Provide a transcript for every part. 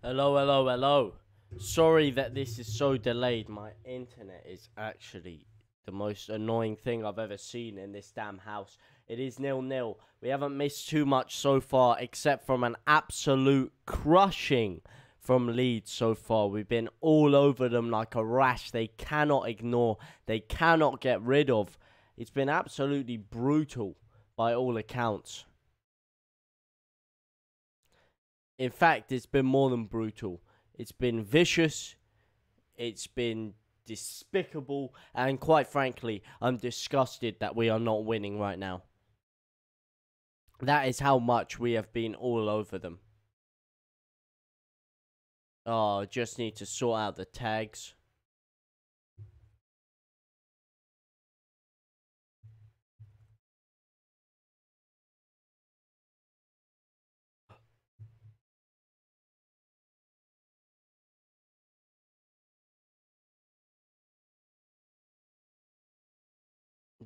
Hello, hello, hello. Sorry that this is so delayed. My internet is actually the most annoying thing I've ever seen in this damn house. It is 0-0. We haven't missed too much so far, except from an absolute crushing from Leeds so far. We've been all over them like a rash. They cannot ignore. They cannot get rid of. It's been absolutely brutal by all accounts. In fact, it's been more than brutal. It's been vicious. It's been despicable. And quite frankly, I'm disgusted that we are not winning right now. That is how much we have been all over them. Oh, just need to sort out the tags.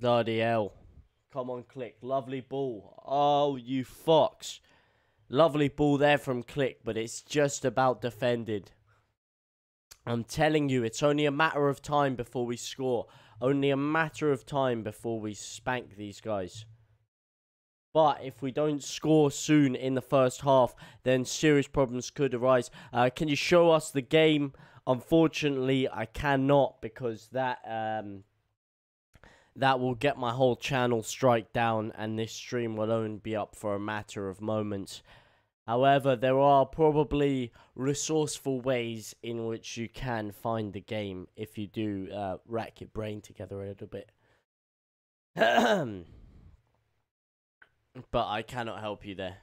Bloody hell. Come on, Click. Lovely ball. Oh, you fox. Lovely ball there from Click, but it's just about defended. I'm telling you, it's only a matter of time before we score. Only a matter of time before we spank these guys. But if we don't score soon in the first half, then serious problems could arise. Can you show us the game? Unfortunately, I cannot, because that will get my whole channel strike down, and this stream will only be up for a matter of moments. However, there are probably resourceful ways in which you can find the game if you do rack your brain together a little bit. But I cannot help you there.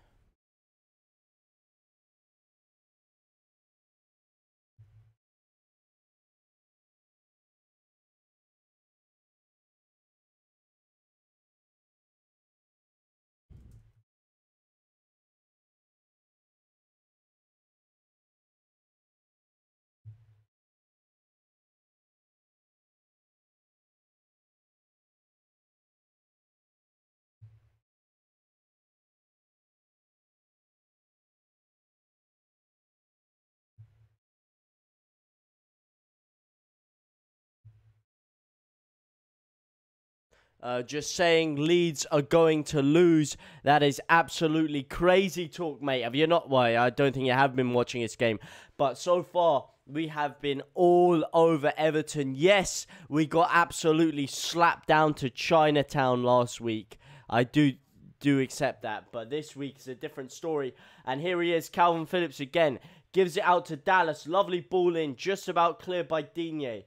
Just saying Leeds are going to lose. That is absolutely crazy talk, mate. Have you not? Why? I don't think you have been watching this game. But so far, we have been all over Everton. Yes, we got absolutely slapped down to Chinatown last week. I do accept that. But this week is a different story. And here he is, Calvin Phillips again. Gives it out to Dallas. Lovely ball in. Just about cleared by Digne.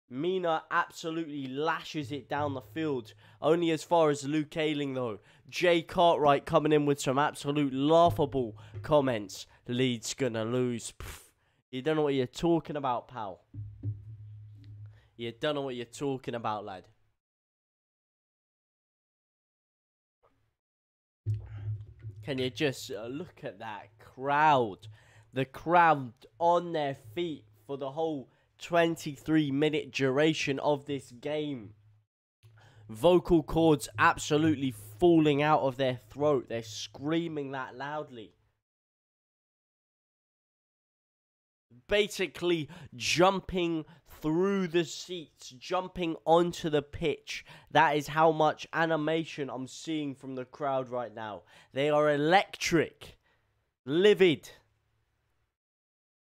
Mina absolutely lashes it down the field. Only as far as Luke Ayling, though. Jay Cartwright coming in with some absolute laughable comments. Leeds gonna lose. Pff, you don't know what you're talking about, pal. You don't know what you're talking about, lad. Can you just look at that crowd? The crowd on their feet for the whole 23-minute duration of this game. Vocal cords absolutely falling out of their throat. They're screaming that loudly. Basically jumping through the seats, jumping onto the pitch. That is how much animation I'm seeing from the crowd right now. They are electric, livid.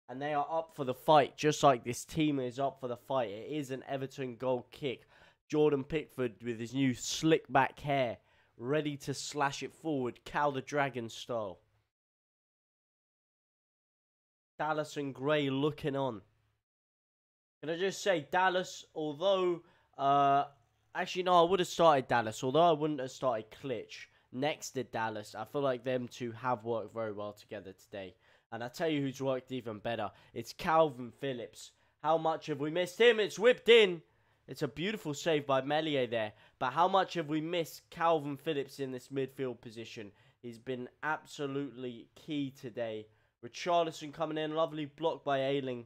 And they are up for the fight, just like this team is up for the fight. It is an Everton goal kick. Jordan Pickford with his new slick back hair, ready to slash it forward, Cal the Dragon style. Dallas and Gray looking on. Can I just say, Dallas, although... actually, no, I would have started Dallas, although I wouldn't have started Klitsch next to Dallas. I feel like them two have worked very well together today. And I tell you who's worked even better. It's Calvin Phillips. How much have we missed him? It's whipped in. It's a beautiful save by Meslier there. But how much have we missed Calvin Phillips in this midfield position? He's been absolutely key today. Richarlison coming in. Lovely block by Ayling.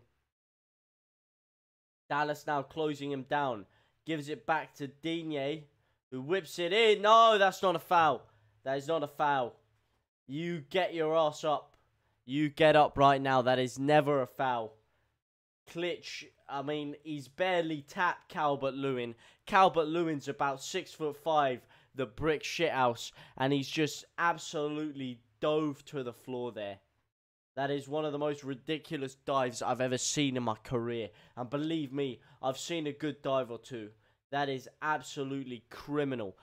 Dallas now closing him down. Gives it back to Digne, who whips it in. No, that's not a foul. That is not a foul. You get your ass up. You get up right now. That is never a foul. Klitsch, I mean, he's barely tapped Calvert-Lewin. Calvert-Lewin's about 6'5", the brick shithouse, and he's just absolutely dove to the floor there. That is one of the most ridiculous dives I've ever seen in my career. And believe me, I've seen a good dive or two. That is absolutely criminal.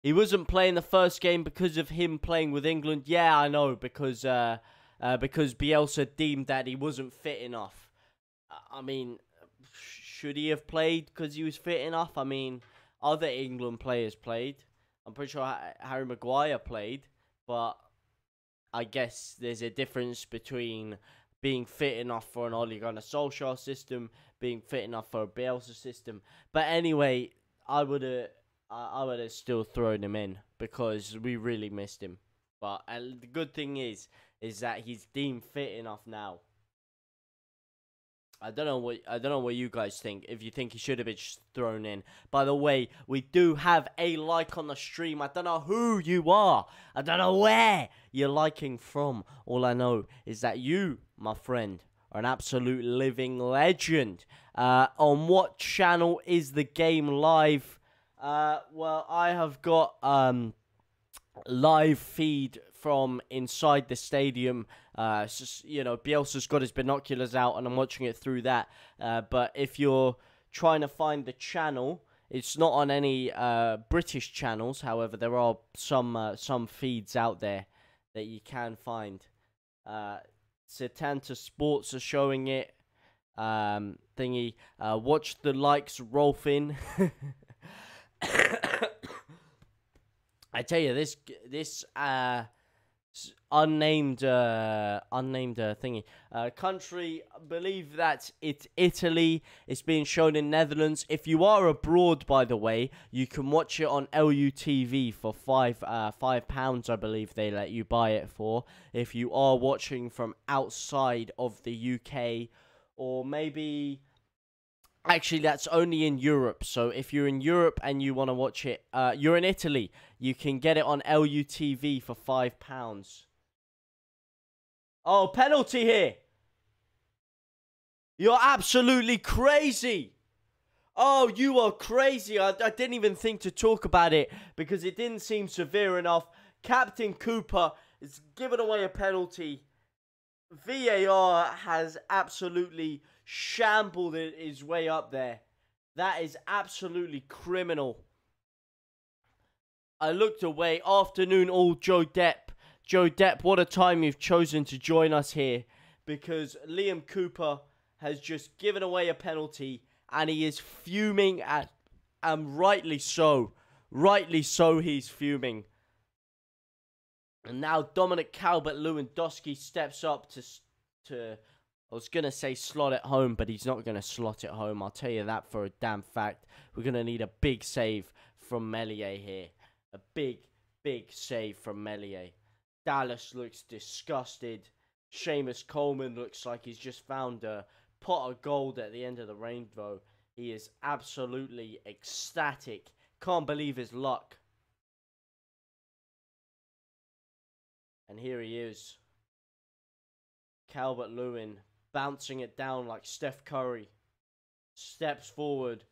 He wasn't playing the first game because of him playing with England. Yeah, I know, because Bielsa deemed that he wasn't fit enough. I mean, should he have played because he was fit enough? I mean, other England players played. I'm pretty sure Harry Maguire played, but I guess there's a difference between being fit enough for an Ole Gunnar Solskjaer system, being fit enough for a Bielsa system. But anyway, I would have still thrown him in because we really missed him. But the good thing is that he's deemed fit enough now. I don't know what you guys think. If you think he should have been thrown in. By the way, we do have a like on the stream. I don't know who you are. I don't know where you're liking from. All I know is that you, my friend, are an absolute living legend. On what channel is the game live? Well, I have got live feed from inside the stadium. You know, Bielsa's got his binoculars out and I'm watching it through that. But if you're trying to find the channel, it's not on any British channels. However, there are some feeds out there that you can find. Setanta Sports are showing it. Thingy. Watch the likes, Rolfin. I tell you, this unnamed thingy country, believe that it's Italy. It's being shown in Netherlands. If you are abroad, by the way, you can watch it on LUTV for £5, I believe they let you buy it for. If you are watching from outside of the UK, or maybe. Actually, that's only in Europe. So if you're in Europe and you want to watch it, you're in Italy, you can get it on LUTV for £5. Oh, penalty here. You're absolutely crazy. Oh, you are crazy. I didn't even think to talk about it because it didn't seem severe enough. Captain Cooper is giving away a penalty. VAR has absolutely shambled his way up there. That is absolutely criminal. I looked away. Afternoon all, Joe Depp. Joe Depp, what a time you've chosen to join us here. Because Liam Cooper has just given away a penalty. And he is fuming and rightly so. Rightly so he's fuming. And now Dominic Calvert-Lewandowski steps up to I was going to say slot it home, but he's not going to slot it home. I'll tell you that for a damn fact. We're going to need a big save from Meslier here. A big, big save from Meslier. Dallas looks disgusted. Seamus Coleman looks like he's just found a pot of gold at the end of the rainbow. He is absolutely ecstatic. Can't believe his luck. And here he is. Calvert-Lewin bouncing it down like Steph Curry. Steps forward.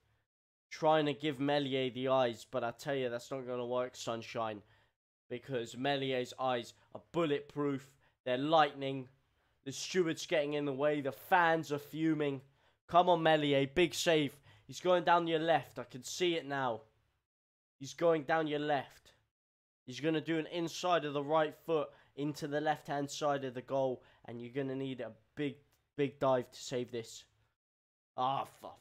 Trying to give Meslier the eyes. But I tell you, that's not going to work, sunshine. Because Melier's eyes are bulletproof. They're lightning. The steward's getting in the way. The fans are fuming. Come on, Meslier. Big save. He's going down your left. I can see it now. He's going down your left. He's going to do an inside of the right foot into the left-hand side of the goal. And you're going to need a big, big dive to save this. Ah, fuck.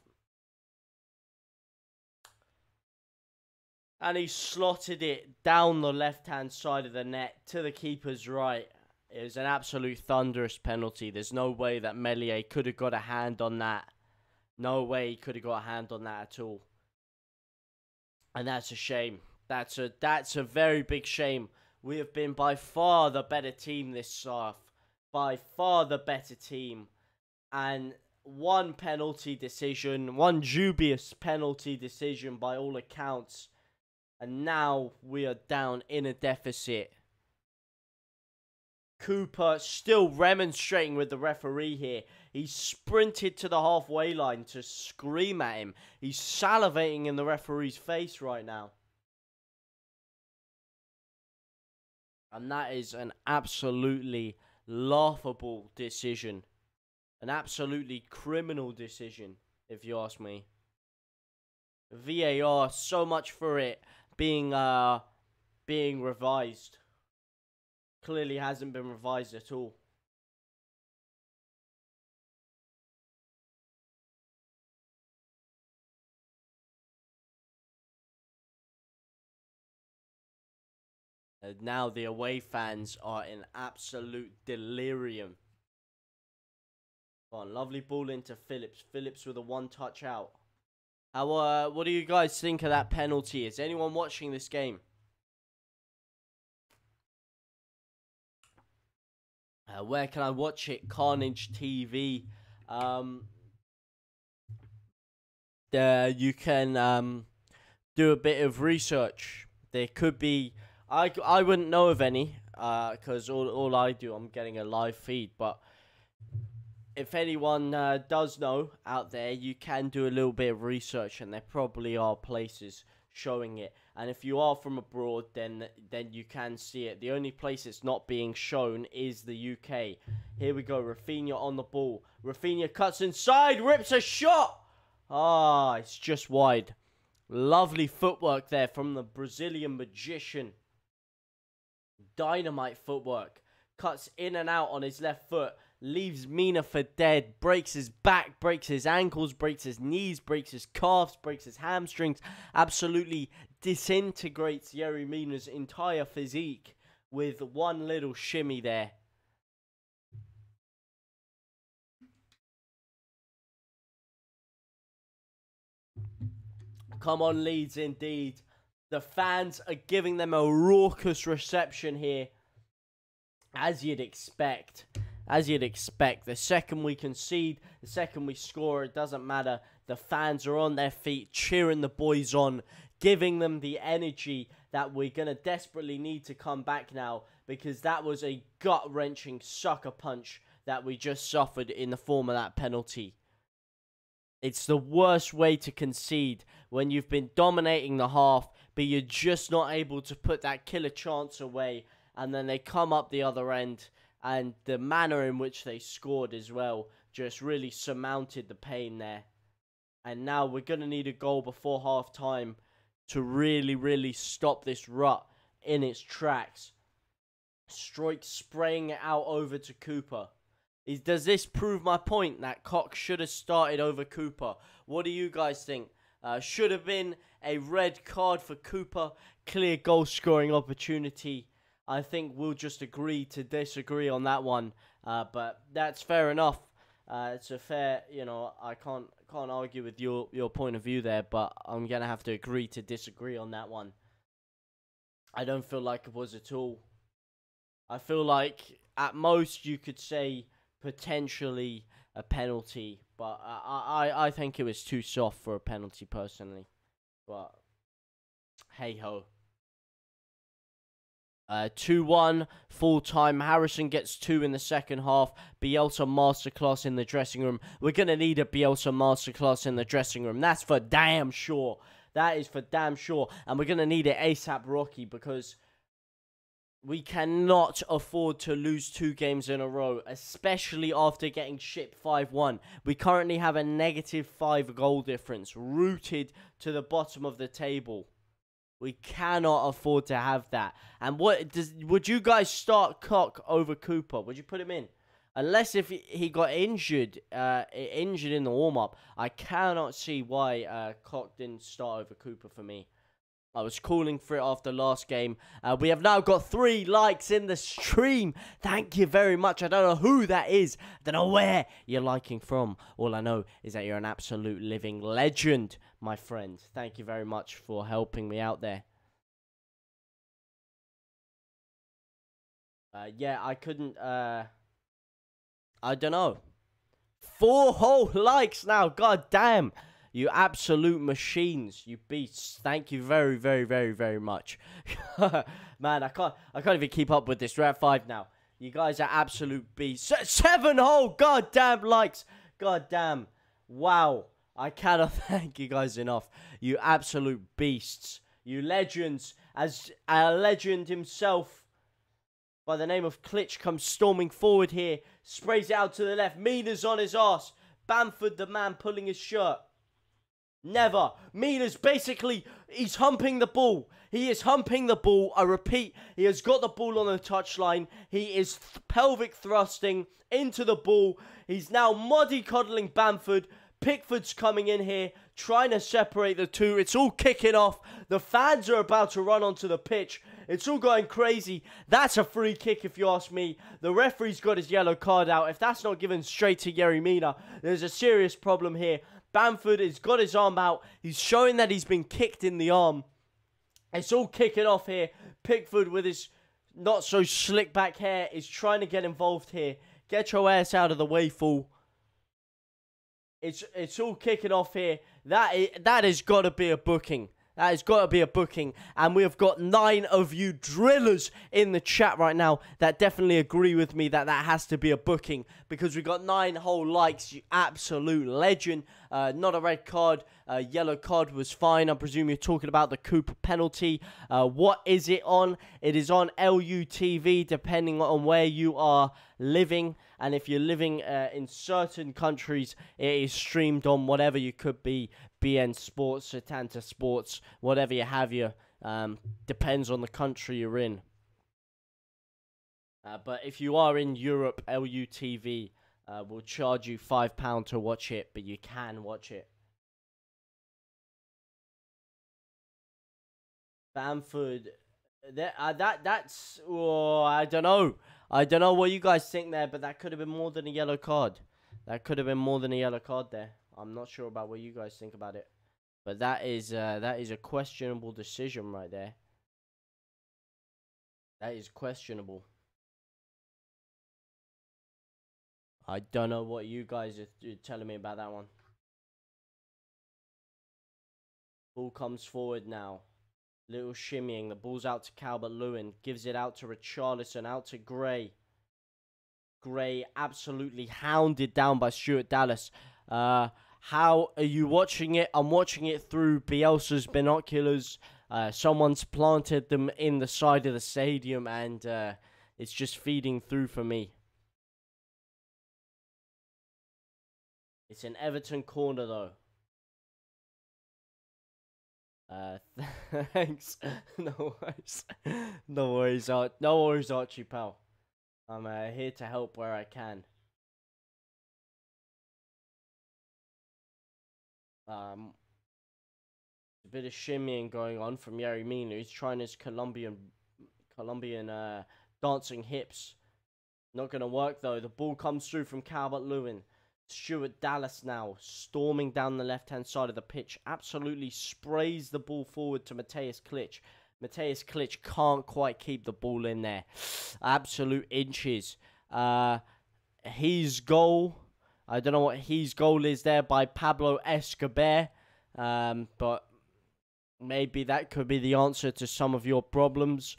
And he slotted it down the left-hand side of the net to the keeper's right. It was an absolute thunderous penalty. There's no way that Meslier could have got a hand on that. No way he could have got a hand on that at all. And that's a shame. That's a very big shame. We have been by far the better team this half. By far the better team. And one penalty decision, one dubious penalty decision by all accounts. And now we are down in a deficit. Cooper still remonstrating with the referee here. He sprinted to the halfway line to scream at him. He's salivating in the referee's face right now. And that is an absolutely laughable decision. An absolutely criminal decision, if you ask me. VAR, so much for it being revised. Clearly hasn't been revised at all. And now the away fans are in absolute delirium. Oh, lovely ball into Phillips. Phillips with a one-touch out. What do you guys think of that penalty? Is anyone watching this game? Where can I watch it? Carnage TV. You can do a bit of research. There could be... I wouldn't know of any, because all I do, I'm getting a live feed. But if anyone does know out there, you can do a little bit of research, and there probably are places showing it. And if you are from abroad, then you can see it. The only place it's not being shown is the UK. Here we go, Rafinha on the ball. Rafinha cuts inside, rips a shot. Ah, it's just wide. Lovely footwork there from the Brazilian magician. Dynamite footwork. Cuts in and out on his left foot. Leaves Mina for dead. Breaks his back, breaks his ankles, breaks his knees, breaks his calves, breaks his hamstrings. Absolutely disintegrates Yerry Mina's entire physique with one little shimmy there. Come on, Leeds, indeed. The fans are giving them a raucous reception here. As you'd expect. As you'd expect. The second we concede, the second we score, it doesn't matter. The fans are on their feet, cheering the boys on, giving them the energy that we're going to desperately need to come back now, because that was a gut-wrenching sucker punch that we just suffered in the form of that penalty. It's the worst way to concede when you've been dominating the half, but you're just not able to put that killer chance away, and then they come up the other end, and the manner in which they scored as well just really surmounted the pain there. And now we're going to need a goal before half-time to really, really stop this rut in its tracks. Struijk spraying it out over to Cooper. Does this prove my point that Koch should have started over Cooper? What do you guys think? Should have been a red card for Cooper. Clear goal scoring opportunity. I think we'll just agree to disagree on that one. But that's fair enough. It's a fair, I can't argue with your point of view there, but I'm going to have to agree to disagree on that one. I don't feel like it was at all. I feel like at most you could say potentially a penalty, but I think it was too soft for a penalty personally. But hey ho. 2-1 full time. Harrison gets 2 in the second half. Bielsa masterclass in the dressing room. We're gonna need a Bielsa masterclass in the dressing room. That's for damn sure. That is for damn sure. And we're gonna need it ASAP, Rocky, because we cannot afford to lose 2 games in a row, especially after getting shipped 5-1. We currently have a -5 goal difference, rooted to the bottom of the table. We cannot afford to have that. And would you guys start Koch over Cooper? Would you put him in? Unless if he got injured in the warm-up, I cannot see why Koch didn't start over Cooper for me. I was calling for it after last game. We have now got 3 likes in the stream. Thank you very much. I don't know who that is. I don't know where you're liking from. All I know is that you're an absolute living legend, my friend. Thank you very much for helping me out there. Yeah, I couldn't... I don't know. 4 whole likes now. God damn. You absolute machines, you beasts. Thank you very, very, very, very much. Man, I can't even keep up with this. We're at 5 now. You guys are absolute beasts. 7 whole goddamn likes. Goddamn. Wow. I cannot thank you guys enough. You absolute beasts. You legends. As a legend himself, by the name of Klitsch, comes storming forward here. Sprays it out to the left. Mina's on his ass. Bamford, the man, pulling his shirt. Never. Mina's basically, he's humping the ball. He is humping the ball. I repeat, he has got the ball on the touchline. He is pelvic thrusting into the ball. He's now muddy-coddling Bamford. Pickford's coming in here, trying to separate the two. It's all kicking off. The fans are about to run onto the pitch. It's all going crazy. That's a free kick if you ask me. The referee's got his yellow card out. If that's not given straight to Yerry Mina, there's a serious problem here. Bamford has got his arm out. He's showing that he's been kicked in the arm. It's all kicking off here. Pickford with his not so slick back hair is trying to get involved here. Get your ass out of the way, fool. It's all kicking off here. That has got to be a booking. That has got to be a booking. And we have got 9 of you drillers in the chat right now that definitely agree with me that that has to be a booking. Because we got 9 whole likes. You absolute legend. Not a red card. Yellow card was fine. I presume you're talking about the Cooper penalty. What is it on? It is on LUTV, depending on where you are living. And if you're living in certain countries, it is streamed on whatever you could be. BN Sports, Setanta Sports, whatever you have you. Depends on the country you're in. But if you are in Europe, LUTV will charge you £5 to watch it, but you can watch it. Bamford, that's, oh, I don't know. I don't know what you guys think there, but that could have been more than a yellow card. That could have been more than a yellow card there. I'm not sure about what you guys think about it. But that is a questionable decision right there. That is questionable. I don't know what you guys are telling me about that one. Ball comes forward now. Little shimmying. The ball's out to Calvert-Lewin. Gives it out to Richarlison. Out to Gray. Gray absolutely hounded down by Stuart Dallas. How are you watching it? I'm watching it through Bielsa's binoculars. Someone's planted them in the side of the stadium, and it's just feeding through for me. It's an Everton corner, though. Thanks. No worries. No worries, no worries, Archie, pal. I'm here to help where I can. A bit of shimmying going on from Yerry Mina. He's trying his Colombian dancing hips. Not going to work, though. The ball comes through from Calvert-Lewin. Stuart Dallas now storming down the left-hand side of the pitch. Absolutely sprays the ball forward to Mateusz Klich. Mateusz Klich can't quite keep the ball in there. Absolute inches. His goal, I don't know what his goal is there by Pablo Escobar. But maybe that could be the answer to some of your problems.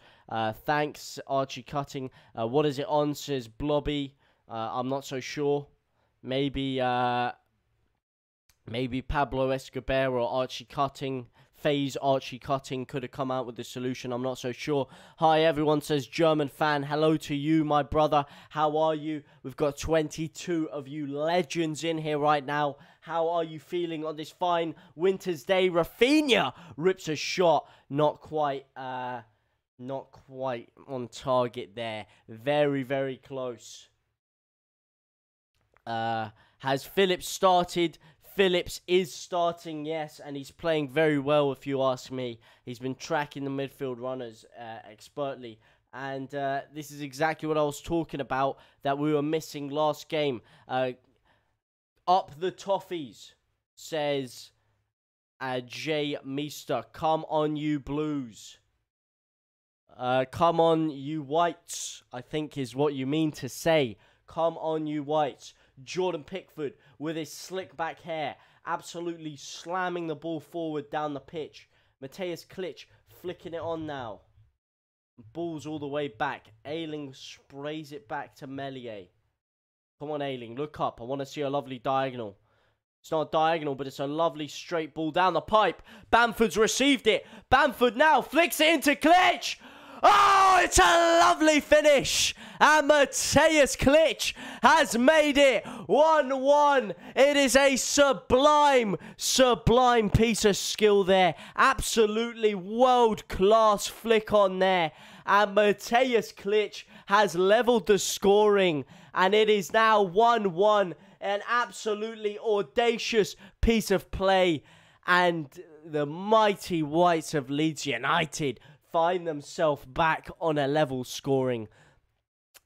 Thanks, Archie Cutting. What is it on, says Blobby. I'm not so sure. Maybe Pablo Escobar or Archie Cutting, FaZe Archie Cutting could have come out with the solution. I'm not so sure. Hi, everyone, says German fan. Hello to you, my brother. How are you? We've got 22 of you legends in here right now. How are you feeling on this fine winter's day? Rafinha rips a shot. Not quite on target there. Very, very close. Has Phillips started? Phillips is starting, yes, and he's playing very well, if you ask me. He's been tracking the midfield runners expertly, and this is exactly what I was talking about that we were missing last game. Up the Toffees, says Jay Meester. Come on, you Blues. Come on, you Whites, I think is what you mean to say. Come on, you Whites. Jordan Pickford with his slick back hair, absolutely slamming the ball forward down the pitch. Mateusz Klich flicking it on now. Balls all the way back. Ayling sprays it back to Meslier. Come on, Ayling. Look up. I want to see a lovely diagonal. It's not a diagonal, but it's a lovely straight ball down the pipe. Bamford's received it. Bamford now flicks it into Klich. Oh, it's a lovely finish. And Mateusz Klich has made it 1-1. It is a sublime, sublime piece of skill there. Absolutely world-class flick on there. And Mateusz Klich has leveled the scoring. And it is now 1-1. An absolutely audacious piece of play. And the mighty Whites of Leeds United find themselves back on a level scoring.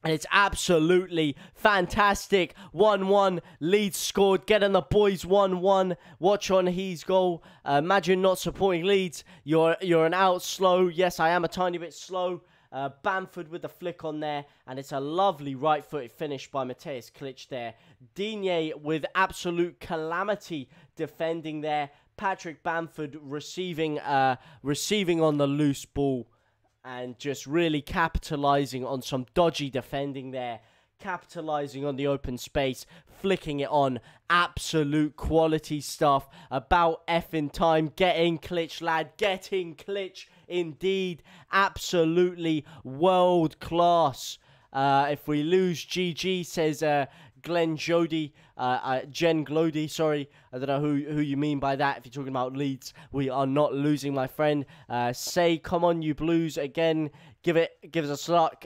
And it's absolutely fantastic. 1-1. Leeds scored, getting the boys 1-1. Watch on his goal. Imagine not supporting Leeds. You're an out slow. Yes, I am a tiny bit slow. Bamford with the flick on there. And it's a lovely right-footed finish by Mateusz Klich there. Digne with absolute calamity defending there. Patrick Bamford receiving on the loose ball and just really capitalising on some dodgy defending there. Capitalising on the open space, flicking it on. Absolute quality stuff. About effing time. Getting Klich, lad. Getting Klich indeed. Absolutely world class. If we lose, GG, says Jen Glody, sorry. I don't know who you mean by that. If you're talking about Leeds, we are not losing, my friend. Say, come on, you Blues, again. Give us luck.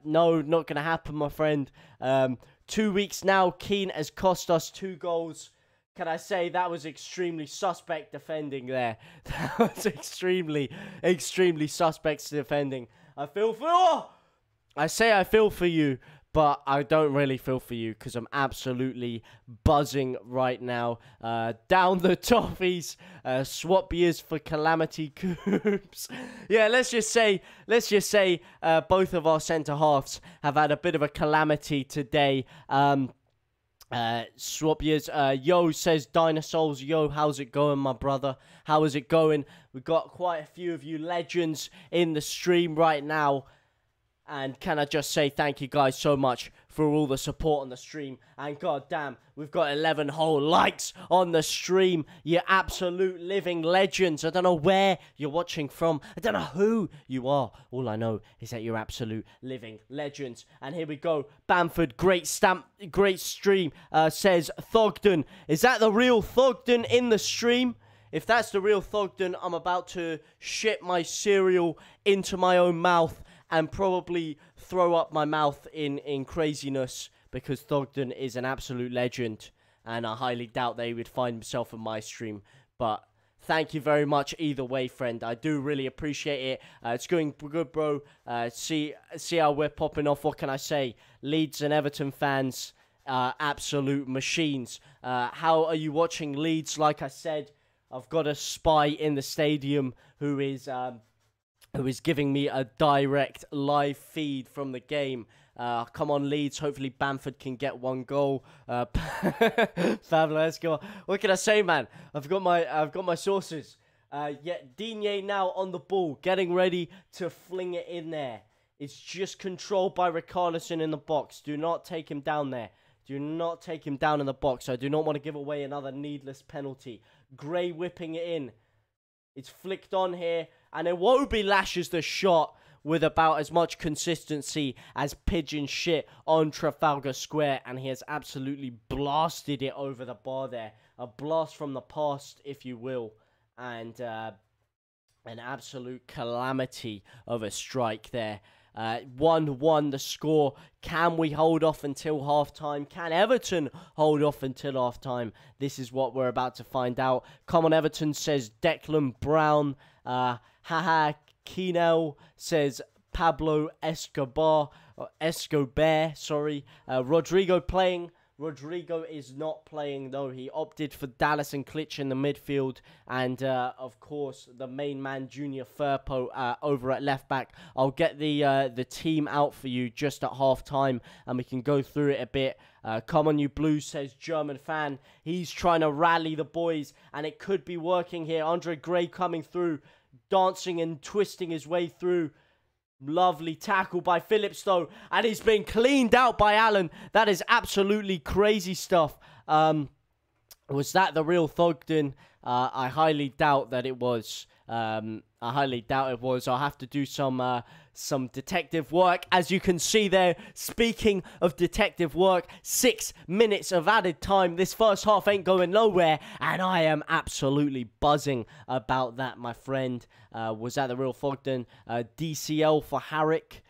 No, not going to happen, my friend. 2 weeks now. Keane has cost us 2 goals. Can I say that was extremely suspect defending there? That was extremely, extremely suspect defending. I feel for you. But I don't really feel for you because I'm absolutely buzzing right now. Down the toffees. Swap years for Calamity Coops. Yeah, let's just say both of our centre halves have had a bit of a calamity today. Swap years. Yo says Dinosaurs. Yo, how's it going, my brother? How is it going? We've got quite a few of you legends in the stream right now. And can I just say thank you guys so much for all the support on the stream. And goddamn, we've got 11 whole likes on the stream. You absolute living legends. I don't know where you're watching from. I don't know who you are. All I know is that you're absolute living legends. And here we go. Bamford, great stream. Says Thogden. Is that the real Thogden in the stream? If that's the real Thogden, I'm about to shit my cereal into my own mouth and probably throw up my mouth in craziness because Thogden is an absolute legend. And I highly doubt that he would find himself in my stream. But thank you very much either way, friend. I do really appreciate it. It's going good, bro. See how we're popping off. What can I say? Leeds and Everton fans, absolute machines. How are you watching Leeds? Like I said, I've got a spy in the stadium who is giving me a direct live feed from the game. Come on, Leeds. Hopefully Bamford can get 1 goal. Fabulous. What can I say, man? I've got my sources. Yeah, Digne now on the ball, getting ready to fling it in there. It's just controlled by Richarlison in the box. Do not take him down there. Do not take him down in the box. I do not want to give away another needless penalty. Gray whipping it in. It's flicked on here. And Iwobi lashes the shot with about as much consistency as pigeon shit on Trafalgar Square. And he has absolutely blasted it over the bar there. A blast from the past, if you will. And an absolute calamity of a strike there. 1-1 the score. Can we hold off until half-time? Can Everton hold off until half-time? This is what we're about to find out. Come on, Everton, says Declan Brown. Haha, Keenel, says Pablo Escobar, sorry. Rodrigo playing. Rodrigo is not playing, though. He opted for Dallas and Klich in the midfield. And, of course, the main man, Junior Firpo, over at left-back. I'll get the team out for you just at half-time, and we can go through it a bit. Come on, you Blues, says German fan. He's trying to rally the boys, and it could be working here. Andre Gray coming through, dancing and twisting his way through. Lovely tackle by Phillips, though. And he's been cleaned out by Allen. That is absolutely crazy stuff. Was that the real Thogden? I highly doubt that it was. I highly doubt it was. I'll have to do some detective work. As you can see there, speaking of detective work, 6 minutes of added time. This first half ain't going nowhere, and I am absolutely buzzing about that, my friend. Was that the real Thogden? DCL for Harrick.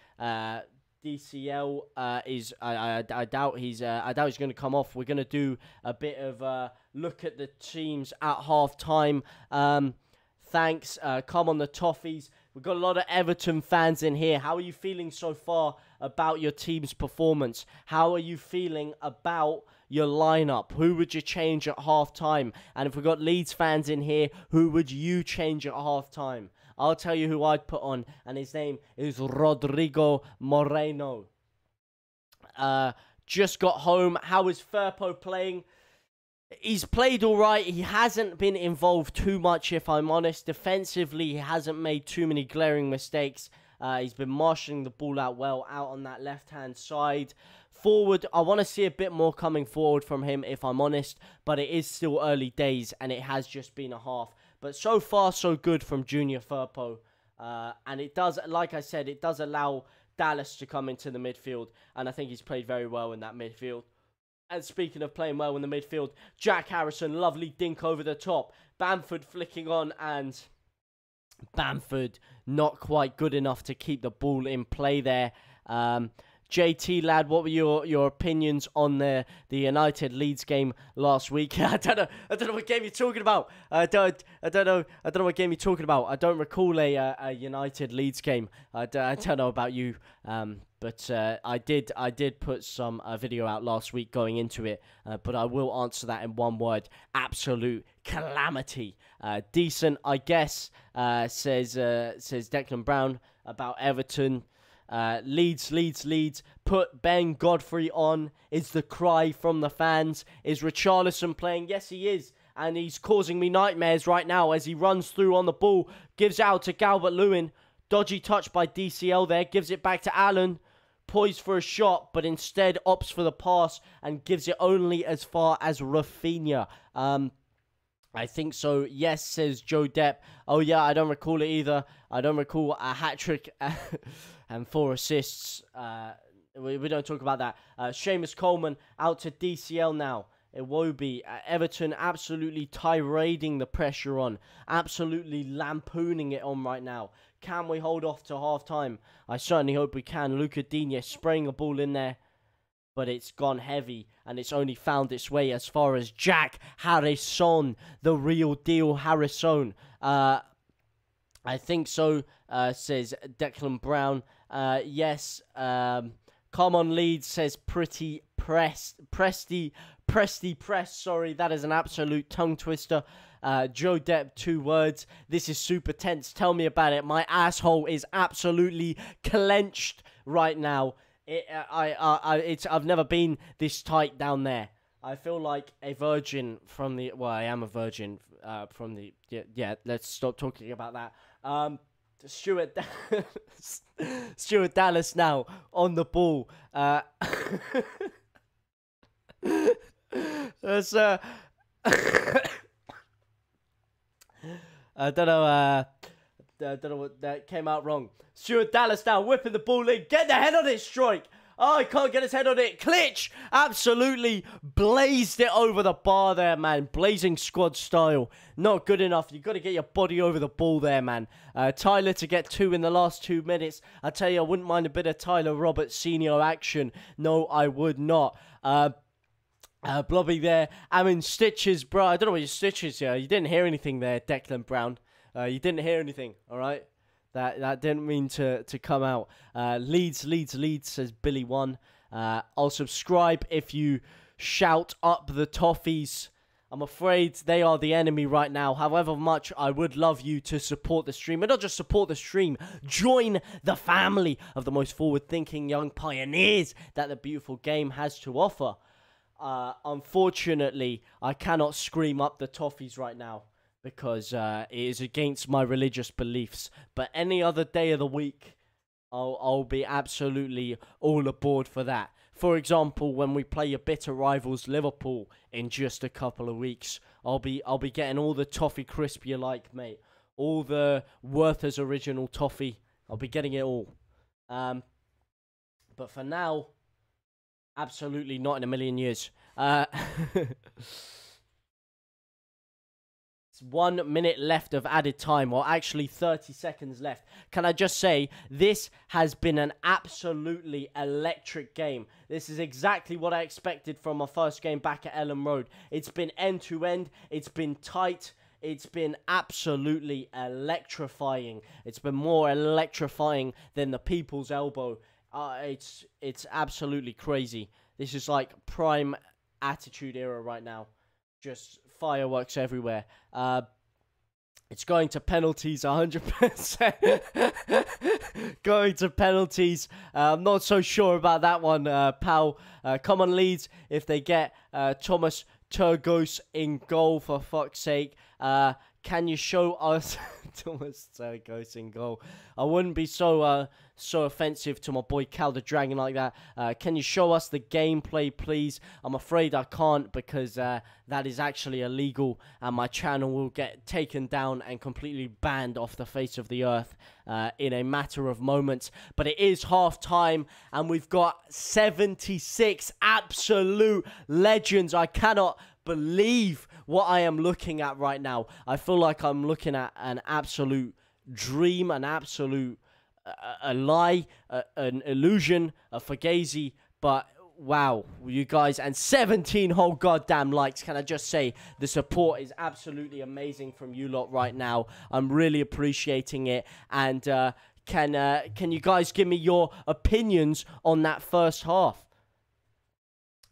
DCL is I doubt he's going to come off. We're going to do a bit of look at the teams at half time. Thanks. Come on the Toffees. We've got a lot of Everton fans in here. How are you feeling so far about your team's performance? How are you feeling about your lineup? Who would you change at half time? And if we've got Leeds fans in here, who would you change at half time? I'll tell you who I'd put on, and his name is Rodrigo Moreno. Just got home. How is Firpo playing? He's played all right. He hasn't been involved too much, if I'm honest. Defensively, he hasn't made too many glaring mistakes. He's been marshalling the ball out well out on that left-hand side. Forward, I want to see a bit more coming forward from him, if I'm honest. But it is still early days, and it has just been a half. But so far, so good from Junior Firpo. And it does, like I said, it does allow Dallas to come into the midfield. And I think he's played very well in that midfield. And speaking of playing well in the midfield, Jack Harrison, lovely dink over the top. Bamford flicking on, and Bamford not quite good enough to keep the ball in play there. JT, lad, what were your opinions on the United Leeds game last week? I don't know what game you're talking about. I don't know what game you're talking about. I don't recall a United Leeds game. I don't know about you. But I did put some video out last week going into it. But I will answer that in one word: absolute calamity. Decent, I guess. Says Declan Brown about Everton. Leeds. Put Ben Godfrey on is the cry from the fans. Is Richarlison playing? Yes, he is. And he's causing me nightmares right now as he runs through on the ball. Gives out to Calvert-Lewin. Dodgy touch by DCL there. Gives it back to Allen. Poised for a shot, but instead opts for the pass and gives it only as far as Rafinha. I think so. Yes, says Joe Depp. Oh, yeah, I don't recall it either. I don't recall a hat-trick and 4 assists. We don't talk about that. Seamus Coleman out to DCL now. Iwobi. Everton absolutely tirading the pressure on. Absolutely lampooning it on right now. Can we hold off to half-time? I certainly hope we can. Luca Digne spraying a ball in there. But it's gone heavy, and it's only found its way as far as Jack Harrison, the real deal Harrison. I think so, says Declan Brown. Yes, come on Leeds, says Presty Press, sorry, that is an absolute tongue twister. Joe Depp, 2 words. This is super tense. Tell me about it. My asshole is absolutely clenched right now. I've never been this tight down there. I feel like a virgin from the... Well, I am a virgin from the... Yeah, let's stop talking about that. Stuart Dallas now on the ball. That's, I don't know what that came out wrong. Stuart Dallas now whipping the ball in. Get the head on it, Strike. Oh, he can't get his head on it. Klitsch absolutely blazed it over the bar there, man. Blazing squad style. Not good enough. You've got to get your body over the ball there, man. Tyler to get 2 in the last 2 minutes. I tell you, I wouldn't mind a bit of Tyler Roberts senior action. No, I would not. Blobby there. I'm in stitches, bro. I don't know what your stitches are. You didn't hear anything there, Declan Brown. You didn't hear anything, all right? That didn't mean to come out. Leeds, says Billy One. I'll subscribe if you shout up the Toffees. I'm afraid they are the enemy right now. However much I would love you to support the stream. And not just support the stream. Join the family of the most forward-thinking young pioneers that the beautiful game has to offer. Unfortunately, I cannot scream up the Toffees right now, because it is against my religious beliefs. But any other day of the week, I'll be absolutely all aboard for that. For example, when we play your bitter rivals Liverpool in just a couple of weeks, I'll be getting all the toffee crisp you like, mate. All the Werther's original toffee. I'll be getting it all. But for now, absolutely not in a million years. It's 1 minute left of added time, or actually 30 seconds left. Can I just say, this has been an absolutely electric game. This is exactly what I expected from my first game back at Ellen Road. It's been end-to-end. It's been tight. It's been absolutely electrifying. It's been more electrifying than the People's Elbow. It's absolutely crazy. This is like prime Attitude Era right now. Just fireworks everywhere. It's going to penalties 100%. Going to penalties. I'm not so sure about that one, pal. Come on, Leeds. If they get Thomas Turgos in goal, for fuck's sake. Can you show us Thomas Turgos in goal? I wouldn't be so offensive to my boy Cal the Dragon like that. Can you show us the gameplay, please? I'm afraid I can't, because that is actually illegal, and my channel will get taken down and completely banned off the face of the earth in a matter of moments. But it is half time, and we've got 76 absolute legends. I cannot believe what I am looking at right now. I feel like I'm looking at an absolute dream, an absolute a lie, an illusion, a fugazi. But wow, you guys, and 17 whole goddamn likes. Can I just say, the support is absolutely amazing from you lot right now. I'm really appreciating it. And can you guys give me your opinions on that first half?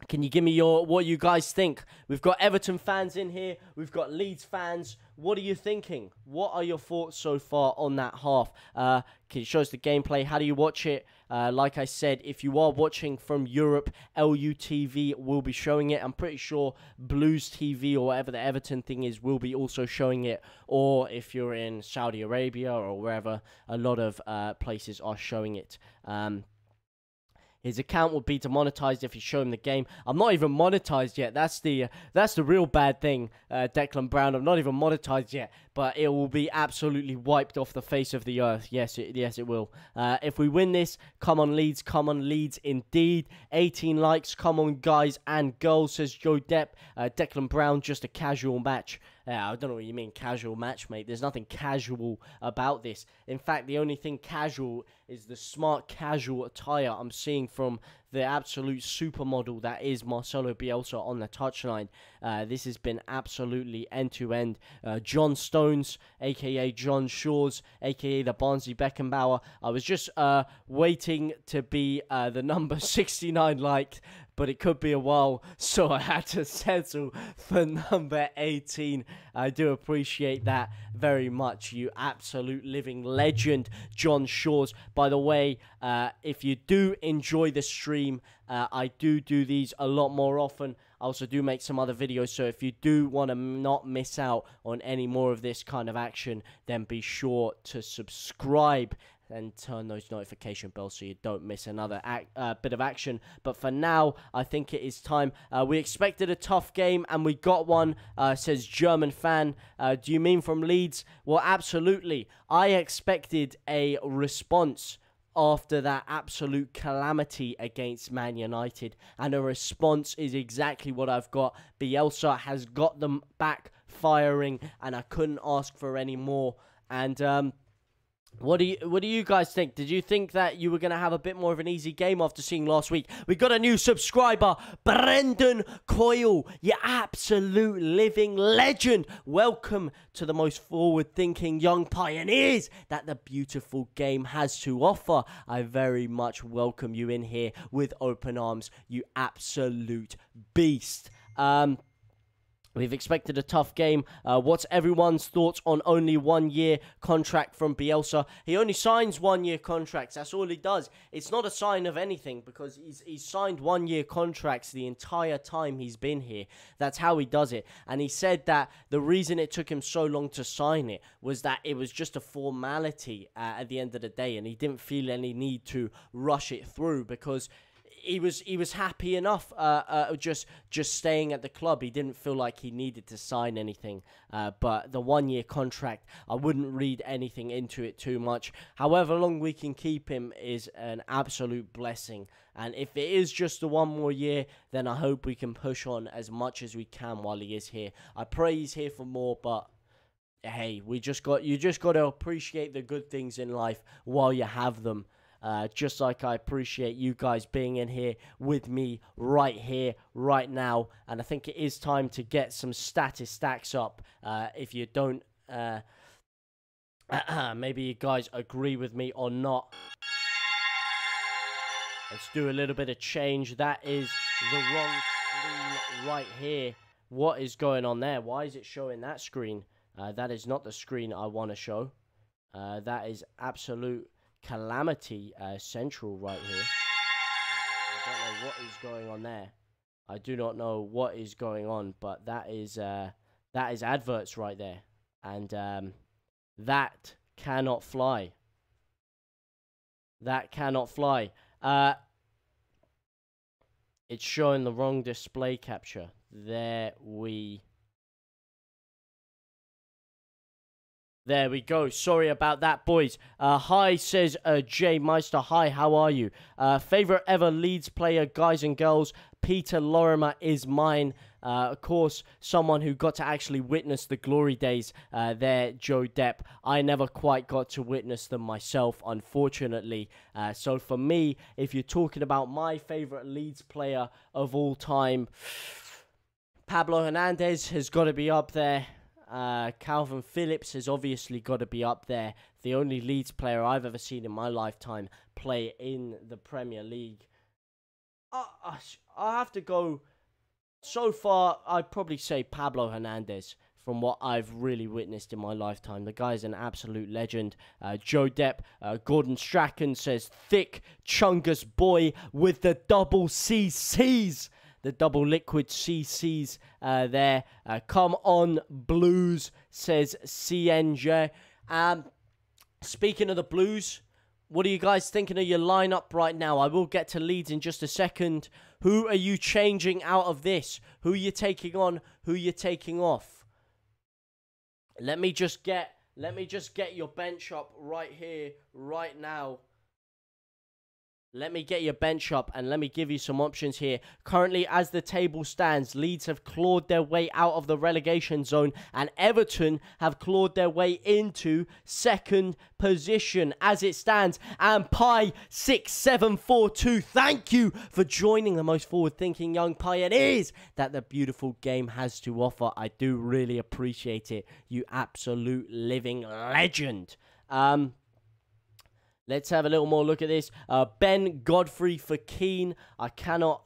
Can you give me what you guys think? We've got Everton fans in here. We've got Leeds fans. What are you thinking? What are your thoughts so far on that half? Can you show us the gameplay? How do you watch it? Like I said, if you are watching from Europe, LUTV will be showing it. I'm pretty sure Blues TV or whatever the Everton thing is will be also showing it. Or if you're in Saudi Arabia or wherever, a lot of places are showing it. His account will be demonetized if you show him the game. I'm not even monetized yet. That's the real bad thing, Declan Brown. I'm not even monetized yet, but it will be absolutely wiped off the face of the earth. Yes, it will. If we win this, come on Leeds, indeed. 18 likes, come on guys and girls, says Joe Depp. Declan Brown, just a casual match. I don't know what you mean, casual match, mate. There's nothing casual about this. In fact, the only thing casual is the smart casual attire I'm seeing from the absolute supermodel that is Marcelo Bielsa on the touchline. This has been absolutely end-to-end. John Stones, a.k.a. John Shores, a.k.a. the Barnsley Beckenbauer. I was just waiting to be the number 69 liked, but it could be a while, so I had to settle for number 18. I do appreciate that very much, you absolute living legend, John Shores. By the way, if you do enjoy the stream, I do these a lot more often. I also do make some other videos, so if you do want to not miss out on any more of this kind of action, then be sure to subscribe and turn those notification bells so you don't miss another bit of action. But for now, I think it is time. We expected a tough game, and we got one, says German fan. Do you mean from Leeds? Well, absolutely. I expected a response after that absolute calamity against Man United, and a response is exactly what I've got. Bielsa has got them back firing, and I couldn't ask for any more. And what do you guys think? Did you think that you were going to have a bit more of an easy game after seeing last week? We got a new subscriber, Brendan Coyle, you absolute living legend. Welcome to the most forward-thinking young pioneers that the beautiful game has to offer. I very much welcome you in here with open arms, you absolute beast. We've expected a tough game. What's everyone's thoughts on only 1 year contract from Bielsa? He only signs 1 year contracts. That's all he does. It's not a sign of anything because he's signed 1 year contracts the entire time he's been here. That's how he does it. And he said that the reason it took him so long to sign it was that it was just a formality at the end of the day, and he didn't feel any need to rush it through because he was happy enough just staying at the club. He didn't feel like he needed to sign anything. But the 1 year contract, I wouldn't read anything into it too much. However long we can keep him is an absolute blessing. And if it is just the 1 more year, then I hope we can push on as much as we can while he is here. I pray he's here for more, but hey, you just got to appreciate the good things in life while you have them. Just like I appreciate you guys being in here with me right here, right now. And I think it is time to get some stacks up. If you don't, maybe you guys agree with me or not. Let's do a little bit of change. That is the wrong screen right here. What is going on there? Why is it showing that screen? That is not the screen I want to show. That is absolute calamity central right here. I don't know what is going on there. I do not know what is going on, but that is adverts right there, and that cannot fly. That cannot fly. It's showing the wrong display capture. There we go. Sorry about that, boys. Hi, says Jay Meister. Hi, how are you? Favorite ever Leeds player, guys and girls. Peter Lorimer is mine. Of course, someone who got to actually witness the glory days there, Joe Depp. I never quite got to witness them myself, unfortunately. So for me, if you're talking about my favorite Leeds player of all time, Pablo Hernandez has got to be up there. Calvin Phillips has obviously got to be up there. The only Leeds player I've ever seen in my lifetime play in the Premier League. I have to go. So far, I'd probably say Pablo Hernandez from what I've really witnessed in my lifetime. The guy's an absolute legend. Joe Depp, Gordon Strachan says, thick Chungus boy with the double CCs. The double liquid CCs there. Come on, Blues, says CNJ. Speaking of the Blues, what are you guys thinking of your lineup right now? I will get to Leeds in just a second. Who are you changing out of this? Who are you taking on? Who are you taking off? Let me just get your bench up right here, right now. Let me get your bench up and let me give you some options here. Currently, as the table stands, Leeds have clawed their way out of the relegation zone and Everton have clawed their way into second position as it stands. And Pi6742, thank you for joining the most forward-thinking young pioneers that the beautiful game has to offer. I do really appreciate it, you absolute living legend. Let's have a little more look at this. Ben Godfrey for Keane. I cannot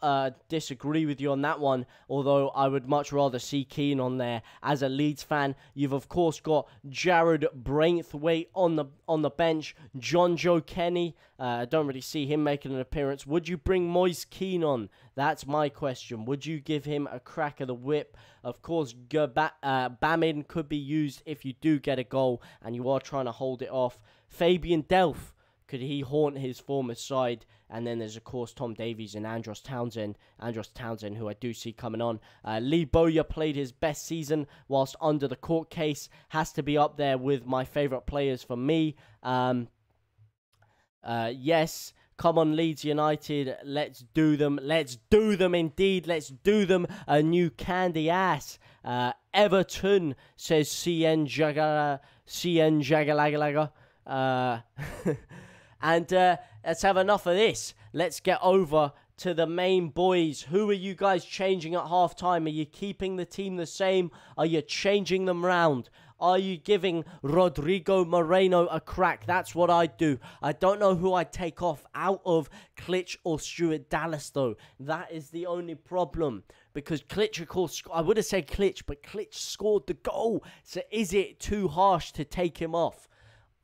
disagree with you on that one, although I would much rather see Keane on there. As a Leeds fan, you've of course got Jared Braithwaite on the bench. John Joe Kenny. I don't really see him making an appearance. Would you bring Moise Keane on? That's my question. Would you give him a crack of the whip? Of course, Bamin could be used if you do get a goal and you are trying to hold it off. Fabian Delph. Could he haunt his former side? And then there's, of course, Tom Davies and Andros Townsend. Andros Townsend, who I do see coming on. Lee Bowyer played his best season whilst under the court case. Has to be up there with my favourite players for me. Yes, come on, Leeds United. Let's do them. Let's do them indeed. Let's do them a new candy ass. Everton, says CN Jagalagalaga. And let's have enough of this. Let's get over to the main boys. Who are you guys changing at halftime? Are you keeping the team the same? Are you changing them round? Are you giving Rodrigo Moreno a crack? That's what I'd do. I don't know who I'd take off out of Klitsch or Stuart Dallas, though. That is the only problem. Because Klitsch, of course, I would have said Klitsch, but Klitsch scored the goal. So is it too harsh to take him off?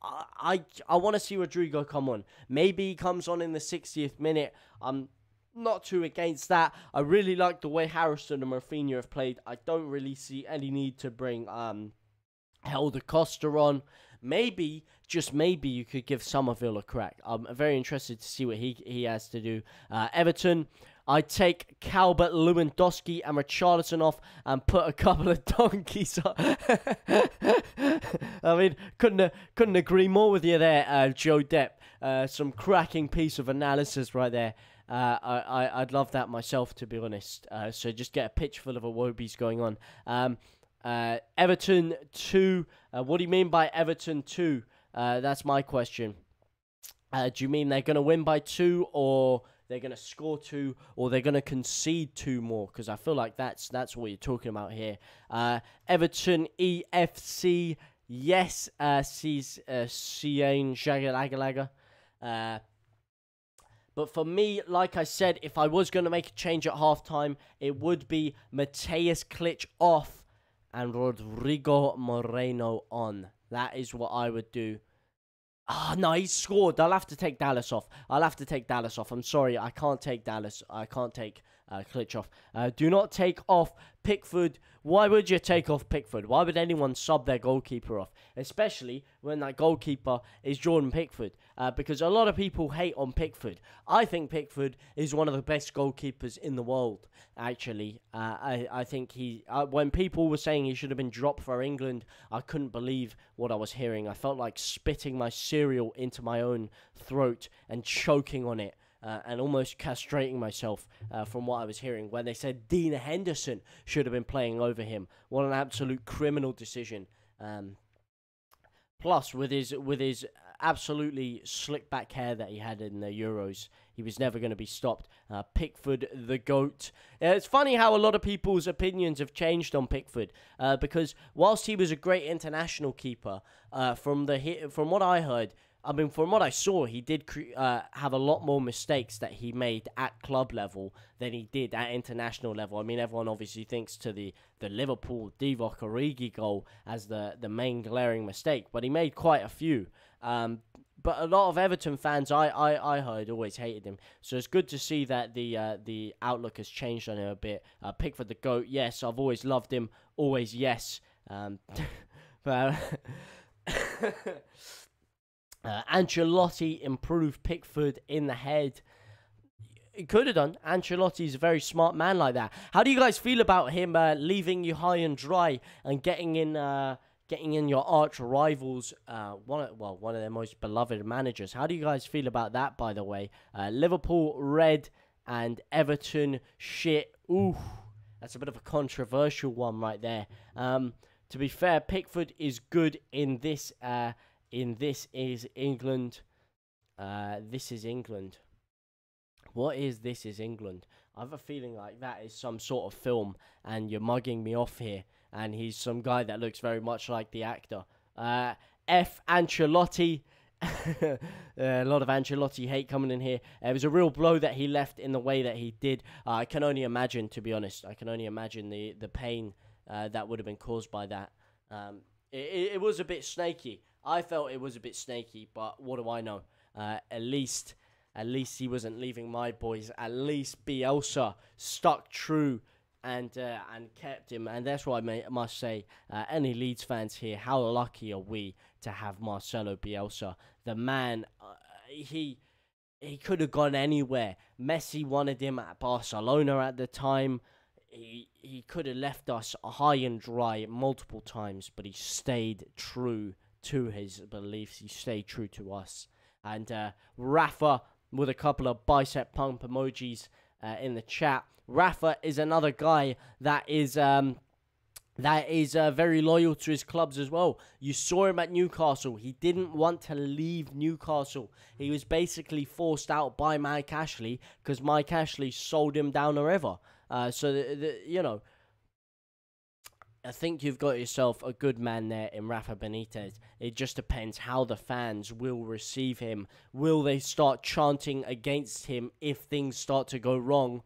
I want to see Rodrigo come on. Maybe he comes on in the 60th minute. I'm not too against that. I really like the way Harrison and Rafinha have played. I don't really see any need to bring Helder Costa on. Maybe, just maybe, you could give Somerville a crack. I'm very interested to see what he has to do. Everton, I take Calvert Lewandowski and Richarlison off and put a couple of donkeys on. I mean, couldn't agree more with you there, Joe Depp. Some cracking piece of analysis right there. I'd love that myself, to be honest. So just get a pitch full of Iwobi's going on. Everton 2. What do you mean by Everton 2? That's my question. Do you mean they're going to win by 2, or they're going to score 2, or they're going to concede 2 more? Because I feel like that's what you're talking about here. Everton EFC. Yes, Sian Shagalagalaga. But for me, like I said, if I was going to make a change at halftime, it would be Matheus Klitsch off and Rodrigo Moreno on. That is what I would do. No, he scored. I'll have to take Dallas off. I'm sorry, I can't take Dallas. I can't take Klitsch off. Do not take off Pickford. Why would you take off Pickford? Why would anyone sub their goalkeeper off? Especially when that goalkeeper is Jordan Pickford. Because a lot of people hate on Pickford. I think Pickford is one of the best goalkeepers in the world, actually. I think when people were saying he should have been dropped for England, I couldn't believe what I was hearing. I felt like spitting my cereal into my own throat and choking on it. And almost castrating myself from what I was hearing when they said Dean Henderson should have been playing over him. What an absolute criminal decision. Plus, with his absolutely slick back hair that he had in the Euros, he was never going to be stopped. Pickford, the GOAT. It's funny how a lot of people's opinions have changed on Pickford, because whilst he was a great international keeper, from what I heard, I mean, from what I saw, he did have a lot more mistakes that he made at club level than he did at international level. I mean, everyone obviously thinks to the Liverpool Divock Origi goal as the main glaring mistake, but he made quite a few. But a lot of Everton fans, I heard, always hated him. So it's good to see that the outlook has changed on him a bit. Pickford the GOAT, yes, I've always loved him. Always, yes. But... Ancelotti improved Pickford in the head. He could have done. Ancelotti's a very smart man like that. How do you guys feel about him leaving you high and dry and getting in your arch rivals, one of their most beloved managers? How do you guys feel about that, by the way? Liverpool red and Everton shit. Ooh, that's a bit of a controversial one right there. To be fair, Pickford is good in this. This is England. This is England. What is This Is England? I have a feeling like that is some sort of film, and you're mugging me off here. And he's some guy that looks very much like the actor. F. Ancelotti. A lot of Ancelotti hate coming in here. It was a real blow that he left in the way that he did. I can only imagine, to be honest. I can only imagine the pain that would have been caused by that. It was a bit snaky. I felt it was a bit snaky, but what do I know? At least he wasn't leaving my boys. At least Bielsa stuck true and kept him. And that's what I must say. Any Leeds fans here, how lucky are we to have Marcelo Bielsa? The man, he could have gone anywhere. Messi wanted him at Barcelona at the time. He could have left us high and dry multiple times, but he stayed true to his beliefs. He stayed true to us. And Rafa with a couple of bicep pump emojis in the chat. Rafa is another guy that is very loyal to his clubs as well. You saw him at Newcastle. He didn't want to leave Newcastle. He was basically forced out by Mike Ashley because Mike Ashley sold him down the river. So, you know, I think you've got yourself a good man there in Rafa Benitez. It just depends how the fans will receive him. Will they start chanting against him if things start to go wrong?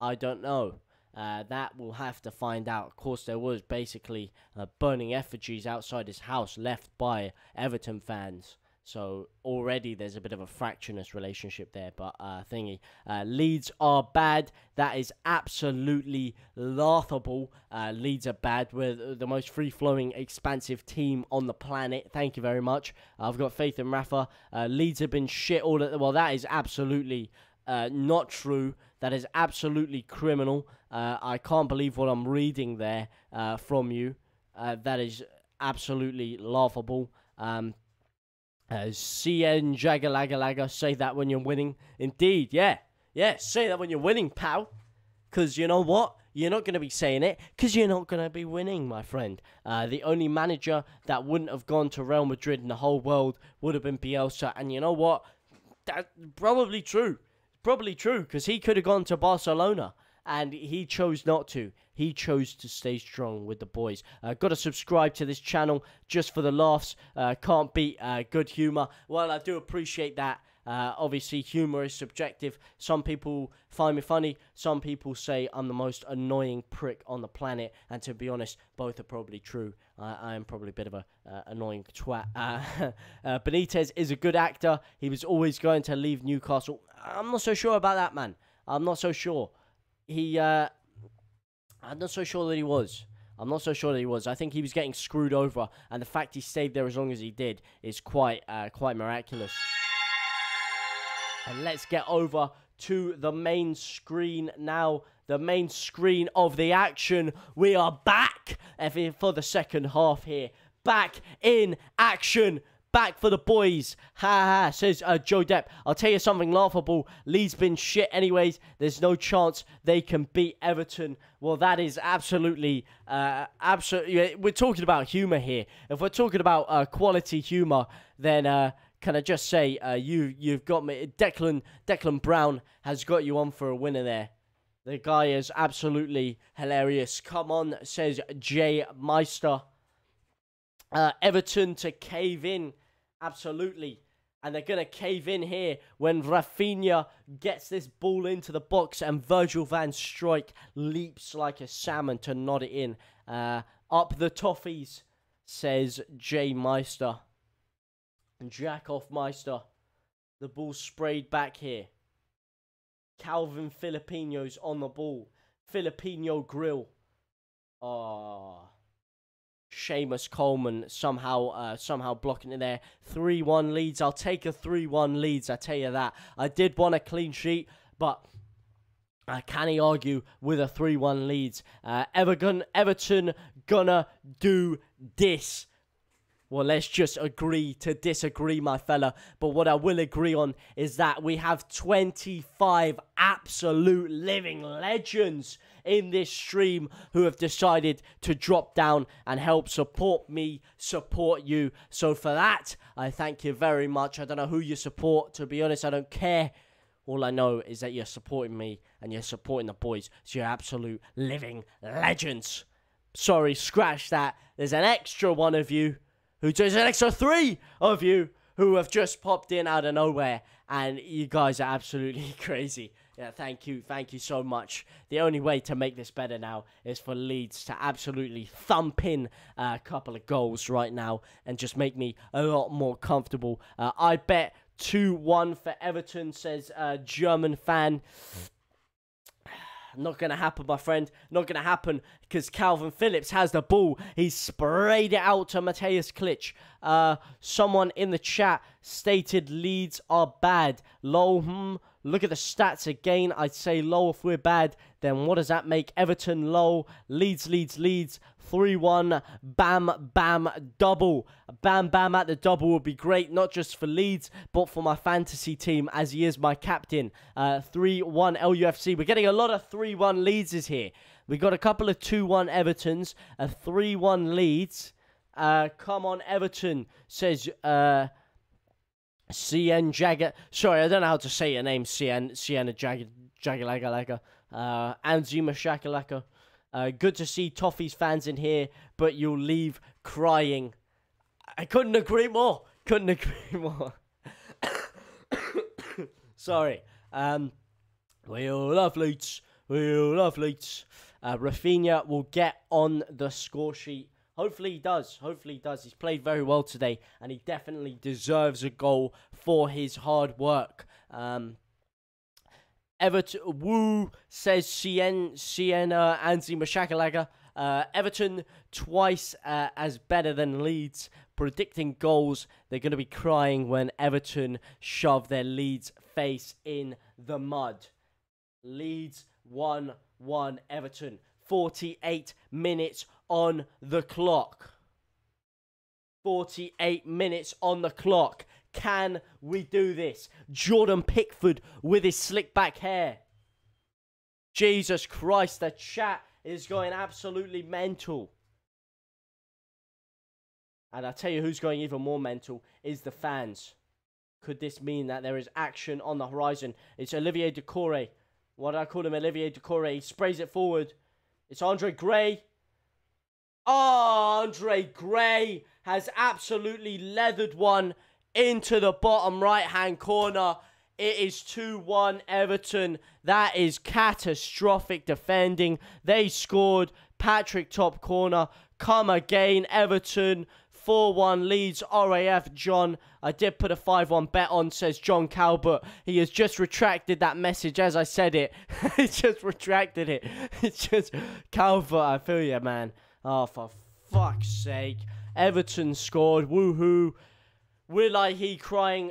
I don't know. That we'll have to find out. Of course, there was basically burning effigies outside his house left by Everton fans. So already there's a bit of a fractious relationship there. But Leeds are bad. That is absolutely laughable. Leeds are bad. We're the most free-flowing, expansive team on the planet. Thank you very much. I've got faith in Rafa. Leeds have been shit all at well, that is absolutely not true. That is absolutely criminal. I can't believe what I'm reading there from you. That is absolutely laughable. CN Jagalagalaga, say that when you're winning. Indeed, yeah. Yeah, say that when you're winning, pal. Because you know what? You're not going to be saying it because you're not going to be winning, my friend. The only manager that wouldn't have gone to Real Madrid in the whole world would have been Bielsa. And you know what? That's probably true. Probably true because he could have gone to Barcelona. And he chose not to. He chose to stay strong with the boys. Got to subscribe to this channel just for the laughs. Can't beat good humour. Well, I do appreciate that. Obviously, humour is subjective. Some people find me funny. Some people say I'm the most annoying prick on the planet. And to be honest, both are probably true. I am probably a bit of a annoying twat. Benitez is a good actor. He was always going to leave Newcastle. I'm not so sure about that, man. I'm not so sure. I'm not so sure that he was. I'm not so sure that he was. I think he was getting screwed over, and the fact he stayed there as long as he did is quite miraculous. And let's get over to the main screen now. The main screen of the action. We are back for the second half here. Back in action. Back for the boys. Ha ha, says Joe Depp. I'll tell you something laughable. Leeds been shit anyways. There's no chance they can beat Everton. Well, that is absolutely, we're talking about humour here. If we're talking about quality humour, then can I just say, you've got me. Declan Brown has got you on for a winner there. The guy is absolutely hilarious. Come on, says Jay Meister. Everton to cave in. Absolutely. And they're going to cave in here when Rafinha gets this ball into the box and Virgil van Dijk leaps like a salmon to nod it in. Up the toffees, says Jay Meister. Jack off Meister. The ball sprayed back here. Calvin Filipino's on the ball. Filipino grill. Seamus Coleman somehow blocking it there. 3-1 Leeds. I'll take a 3-1 Leeds, I tell you that. I did want a clean sheet, but can he argue with a 3-1 Leeds? Everton gonna do this. Well, let's just agree to disagree, my fella. But what I will agree on is that we have 25 absolute living legends in this stream who have decided to drop down and help support me, support you. So for that, I thank you very much. I don't know who you support. To be honest, I don't care. All I know is that you're supporting me and you're supporting the boys. So you're absolute living legends. Sorry, scratch that. There's an extra one of you. There's an extra 3 of you who have just popped in out of nowhere, and you guys are absolutely crazy. Yeah, thank you so much. The only way to make this better now is for Leeds to absolutely thump in a couple of goals right now and just make me a lot more comfortable. I bet 2-1 for Everton, says German fan. Not going to happen, my friend. Not going to happen because Calvin Phillips has the ball. He sprayed it out to Mateusz Klich. Someone in the chat stated Leeds are bad. Lol, look at the stats again. I'd say lol if we're bad. Then what does that make? Everton lol. Leeds. 3-1. Bam, bam, double. Bam, bam at the double would be great. Not just for Leeds, but for my fantasy team as he is my captain. 3-1 LUFC. We're getting a lot of 3-1 Leeds here. We got a couple of 2-1 Evertons. A 3-1 Leeds. Come on, Everton, says CN Jagger. Sorry, I don't know how to say your name, CN Jagger. Anzima Shakalaka. Good to see Toffees fans in here, but you'll leave crying. I couldn't agree more. Couldn't agree more. Sorry. We all love Leeds. We all love Leeds. Rafinha will get on the score sheet. Hopefully he does. Hopefully he does. He's played very well today, and he definitely deserves a goal for his hard work. Everton, Woo says Sienna Anzi Mashakalaga. Everton twice as better than Leeds. Predicting goals. They're going to be crying when Everton shove their Leeds face in the mud. Leeds 1-1 Everton. 48 minutes on the clock. 48 minutes on the clock. Can we do this? Jordan Pickford with his slick back hair. Jesus Christ, the chat is going absolutely mental. And I tell you who's going even more mental is the fans. Could this mean that there is action on the horizon? It's Olivier Doucouré. What did I call him? Olivier Doucouré. He sprays it forward. It's Andre Gray. Oh, Andre Gray has absolutely leathered one into the bottom right-hand corner. It is 2-1 Everton. That is catastrophic defending. They scored. Patrick top corner. Come again, Everton. 4-1 Leeds. RAF John. I did put a 5-1 bet on, says John Calvert. He has just retracted that message as I said it. He just retracted it. It's just Calvert. I feel you, man. Oh, for fuck's sake. Everton scored. Woohoo. Will I he crying?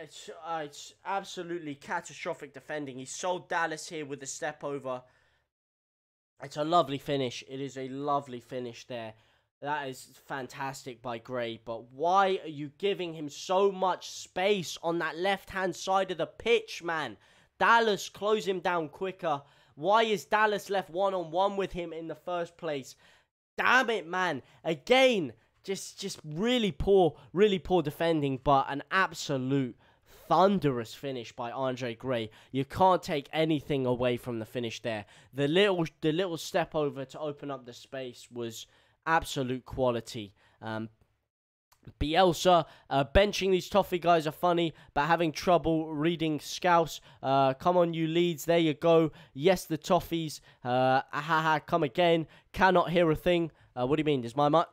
It's absolutely catastrophic defending. He sold Dallas here with the step over. It's a lovely finish. It is a lovely finish there. That is fantastic by Gray. But why are you giving him so much space on that left-hand side of the pitch, man? Dallas, close him down quicker. Why is Dallas left one-on-one with him in the first place? Damn it, man. Again, just really poor defending, but an absolute thunderous finish by Andre Gray. You can't take anything away from the finish there. The little step over to open up the space was absolute quality. Bielsa, benching these Toffee guys are funny, but having trouble reading Scouse. Come on, you Leeds. There you go. Yes, the Toffees. Come again. Cannot hear a thing. What do you mean? Is my mic?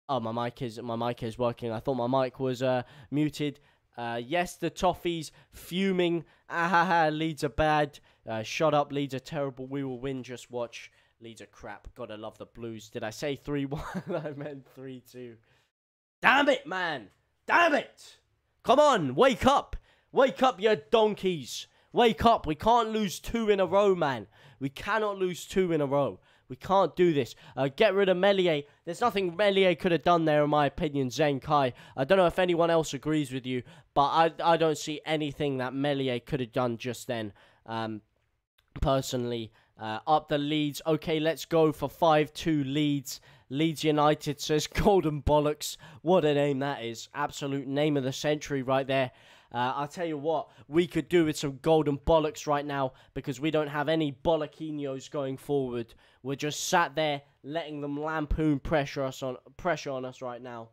Oh, my mic is working. I thought my mic was muted. Yes, the Toffees fuming. Leeds are bad. Shut up, Leeds are terrible. We will win. Just watch. Leeds are crap. Gotta love the Blues. Did I say 3-1? I meant 3-2. Damn it, man. Damn it. Come on, wake up. Wake up, you donkeys. Wake up. We can't lose 2 in a row, man. We cannot lose 2 in a row. We can't do this. Get rid of Meslier. There's nothing Meslier could have done there, in my opinion, Zhang Kai. I don't know if anyone else agrees with you, but I don't see anything that Meslier could have done just then. Personally, up the Leeds. Okay, let's go for 5-2 Leeds. Leeds United, says Golden Bollocks. What a name that is. Absolute name of the century right there. I'll tell you what, we could do with some Golden Bollocks right now because we don't have any Bolloquinos going forward. We're just sat there letting them lampoon pressure on us right now.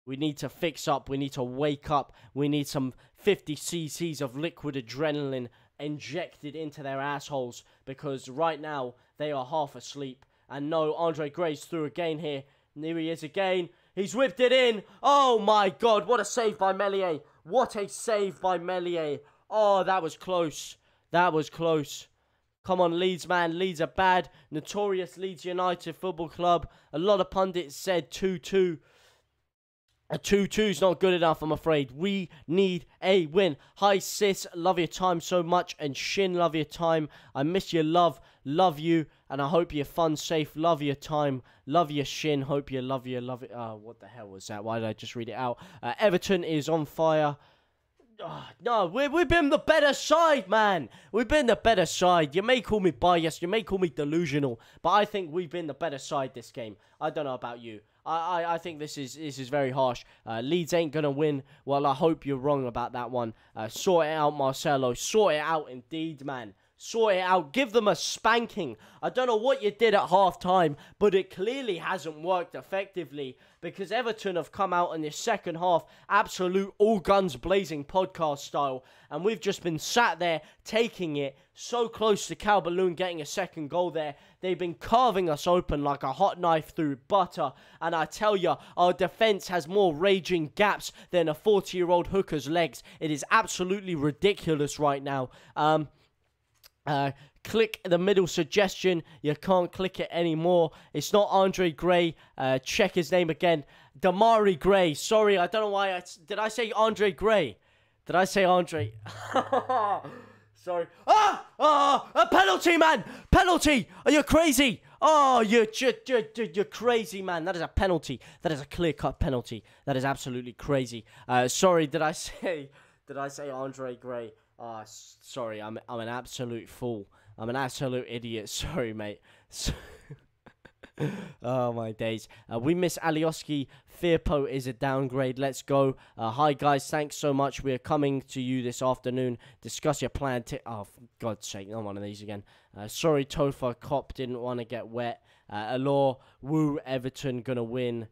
We need to fix up. We need to wake up. We need some 50 cc's of liquid adrenaline injected into their assholes because right now they are half asleep. And no, Andre Gray's through again here. And here he is again. He's whipped it in. Oh my God, what a save by Meslier. What a save by Meslier. Oh, that was close. That was close. Come on, Leeds, man. Leeds are bad. Notorious Leeds United Football Club. A lot of pundits said 2-2. A 2-2 is not good enough, I'm afraid. We need a win. Hi, sis. Love your time so much. And Shin, love your time. I miss your love. Love you. And I hope you're fun, safe. Love your time. Love your Shin. Hope you love it. Oh, what the hell was that? Why did I just read it out? Everton is on fire. Oh, no, we've been the better side, man. We've been the better side. You may call me biased. You may call me delusional. But I think we've been the better side this game. I don't know about you. I think this is very harsh. Leeds ain't going to win. Well, I hope you're wrong about that one. Sort it out, Marcelo. Sort it out indeed, man. Sort it out. Give them a spanking. I don't know what you did at half-time, but it clearly hasn't worked effectively because Everton have come out in this second half, absolute all guns blazing podcast style, and we've just been sat there taking it so close to Calvert-Lewin getting a second goal there. They've been carving us open like a hot knife through butter, and I tell you, our defence has more raging gaps than a 40-year-old hooker's legs. It is absolutely ridiculous right now. Click the middle suggestion. You can't click it anymore. It's not Andre Gray. Check his name again. Demarai Gray. Sorry, I don't know why. Did I say Andre Gray? Did I say Andre? Sorry. A penalty, man. Penalty. Are you crazy? Oh, you're crazy, man. That is a penalty. That is a clear-cut penalty. That is absolutely crazy. Sorry, did I say Andre Gray? Sorry, I'm an absolute fool. I'm an absolute idiot. Sorry, mate. Oh, my days. We miss Alioski. Firpo is a downgrade. Let's go. Hi, guys. Thanks so much. We're coming to you this afternoon. Discuss your plan. Oh, for God's sake. Not one of these again. Sorry, Tofa. Cop didn't want to get wet. Alor. Woo. Everton gonna win.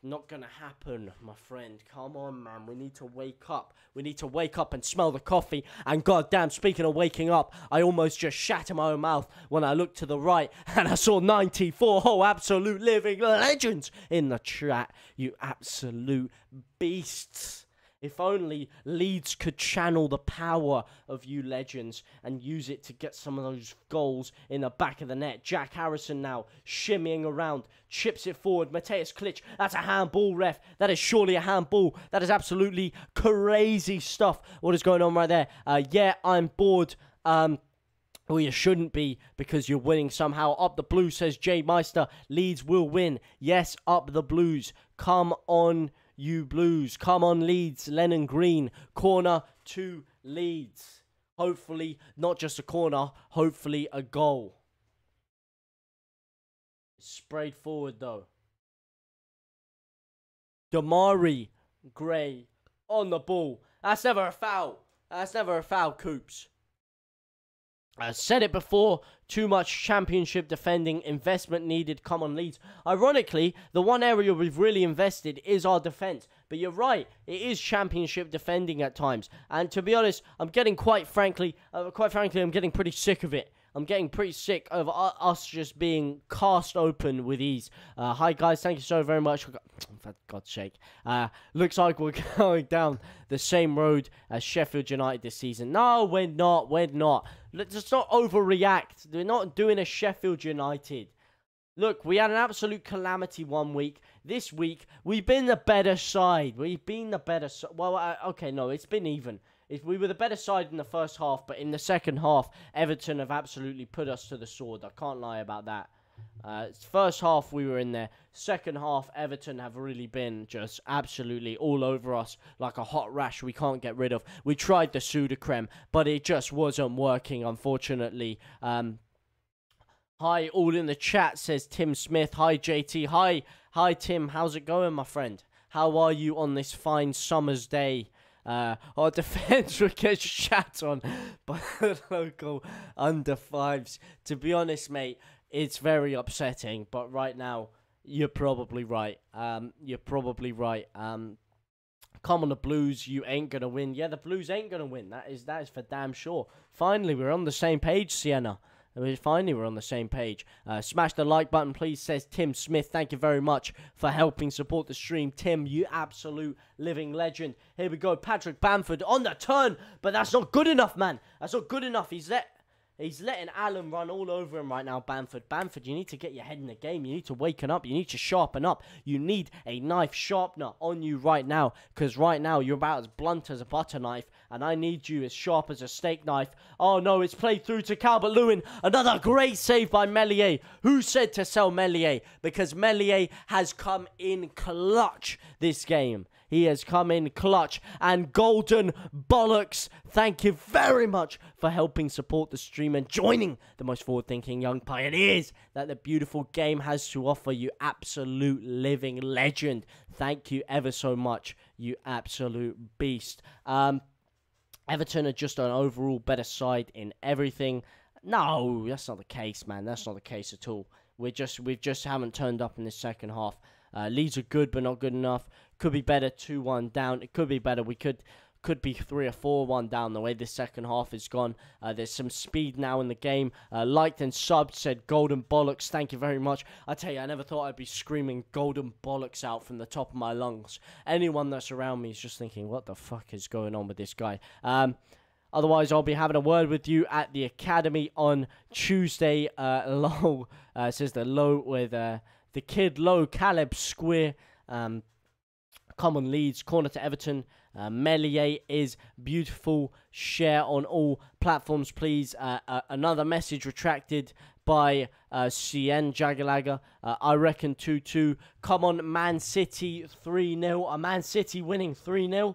Not gonna happen, my friend. Come on, man. We need to wake up. We need to wake up and smell the coffee. And goddamn, speaking of waking up, I almost just shat in my own mouth when I looked to the right and I saw 94 whole absolute living legends in the chat. You absolute beasts. If only Leeds could channel the power of you legends and use it to get some of those goals in the back of the net. Jack Harrison now shimmying around, chips it forward. Mateus Klitsch, that's a handball, ref. That is surely a handball. That is absolutely crazy stuff. What is going on right there? Yeah, I'm bored. Well, you shouldn't be because you're winning somehow. Up the Blues, says Jay Meister. Leeds will win. Yes, up the Blues. Come on, you Blues. Come on, Leeds. Lennon Green. Corner to Leeds. Hopefully, not just a corner. Hopefully, a goal. Sprayed forward, though. Demarai Gray on the ball. That's never a foul. That's never a foul, Coops. I said it before, too much championship defending, investment needed, come on Leeds. Ironically, the one area we've really invested is our defence. But you're right, it is championship defending at times. And to be honest, I'm getting quite frankly, I'm getting pretty sick of it. I'm getting pretty sick of us just being cast open with ease. Hi guys, thank you so very much. For God's sake. Looks like we're going down the same road as Sheffield United this season. No, we're not. We're not. Let's not overreact. We're not doing a Sheffield United. Look, we had an absolute calamity one week. This week, we've been the better side. We've been the better side. Well, okay, no, it's been even. We were the better side in the first half, but in the second half, Everton have absolutely put us to the sword. I can't lie about that. First half, we were in there. Second half, Everton have really been just absolutely all over us like a hot rash we can't get rid of. We tried the Sudocrem, but it just wasn't working, unfortunately. Hi, all in the chat, says Tim Smith. Hi, JT. Hi, Tim. How's it going, my friend? How are you on this fine summer's day? Our defence will get shat on by the local under fives. To be honest, mate, it's very upsetting. But right now, you're probably right. You're probably right. Come on, the Blues, you ain't gonna win. Yeah, the Blues ain't gonna win. That is for damn sure. Finally, we're on the same page, Sienna. Finally, we're on the same page. Smash the like button, please, says Tim Smith. Thank you very much for helping support the stream. Tim, you absolute living legend. Here we go. Patrick Bamford on the turn. But that's not good enough, man. That's not good enough. He's letting Allen run all over him right now, Bamford. Bamford, you need to get your head in the game. You need to waken up. You need to sharpen up. You need a knife sharpener on you right now. Because right now, you're about as blunt as a butter knife. And I need you as sharp as a steak knife. Oh, no, it's played through to Calvert-Lewin. Another great save by Meslier. Who said to sell Meslier? Because Meslier has come in clutch this game. He has come in clutch and golden bollocks. Thank you very much for helping support the stream and joining the most forward-thinking young pioneers that the beautiful game has to offer, you absolute living legend. Thank you ever so much, you absolute beast. Everton are just an overall better side in everything. No, that's not the case, man. That's not the case at all. We just haven't turned up in the second half. Leeds are good, but not good enough. Could be better. 2-1 down. It could be better. We could be 3 or 4-1 down the way this second half is gone. There's some speed now in the game. Liked and subbed, said golden bollocks. Thank you very much. I tell you, I never thought I'd be screaming golden bollocks out from the top of my lungs. Anyone that's around me is just thinking, what the fuck is going on with this guy? Otherwise, I'll be having a word with you at the academy on Tuesday. Low says the low with the kid low Caleb Square. Common Leeds, corner to Everton. Melier is beautiful. Share on all platforms, please. Another message retracted by CN Jagalaga. I reckon 2-2. Come on, Man City 3-0. Man City winning 3-0.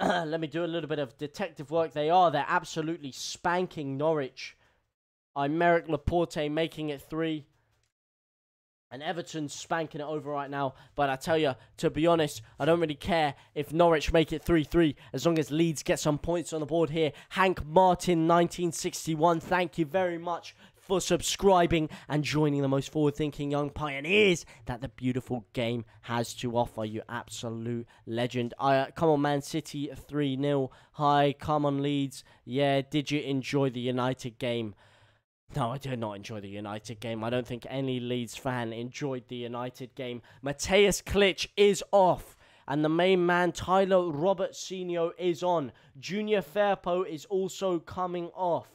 Let me do a little bit of detective work. They're absolutely spanking Norwich. Aymeric Laporte making it 3. And Everton's spanking it over right now. But I tell you, to be honest, I don't really care if Norwich make it 3-3. As long as Leeds get some points on the board here. Hank Martin, 1961. Thank you very much for subscribing and joining the most forward-thinking young pioneers that the beautiful game has to offer. You absolute legend. Come on, Man City, 3-0. Hi, come on, Leeds. Yeah, did you enjoy the United game? No, I did not enjoy the United game. I don't think any Leeds fan enjoyed the United game. Mateus Klitsch is off. And the main man, Tyler Roberts Sr. is on. Junior Firpo is also coming off.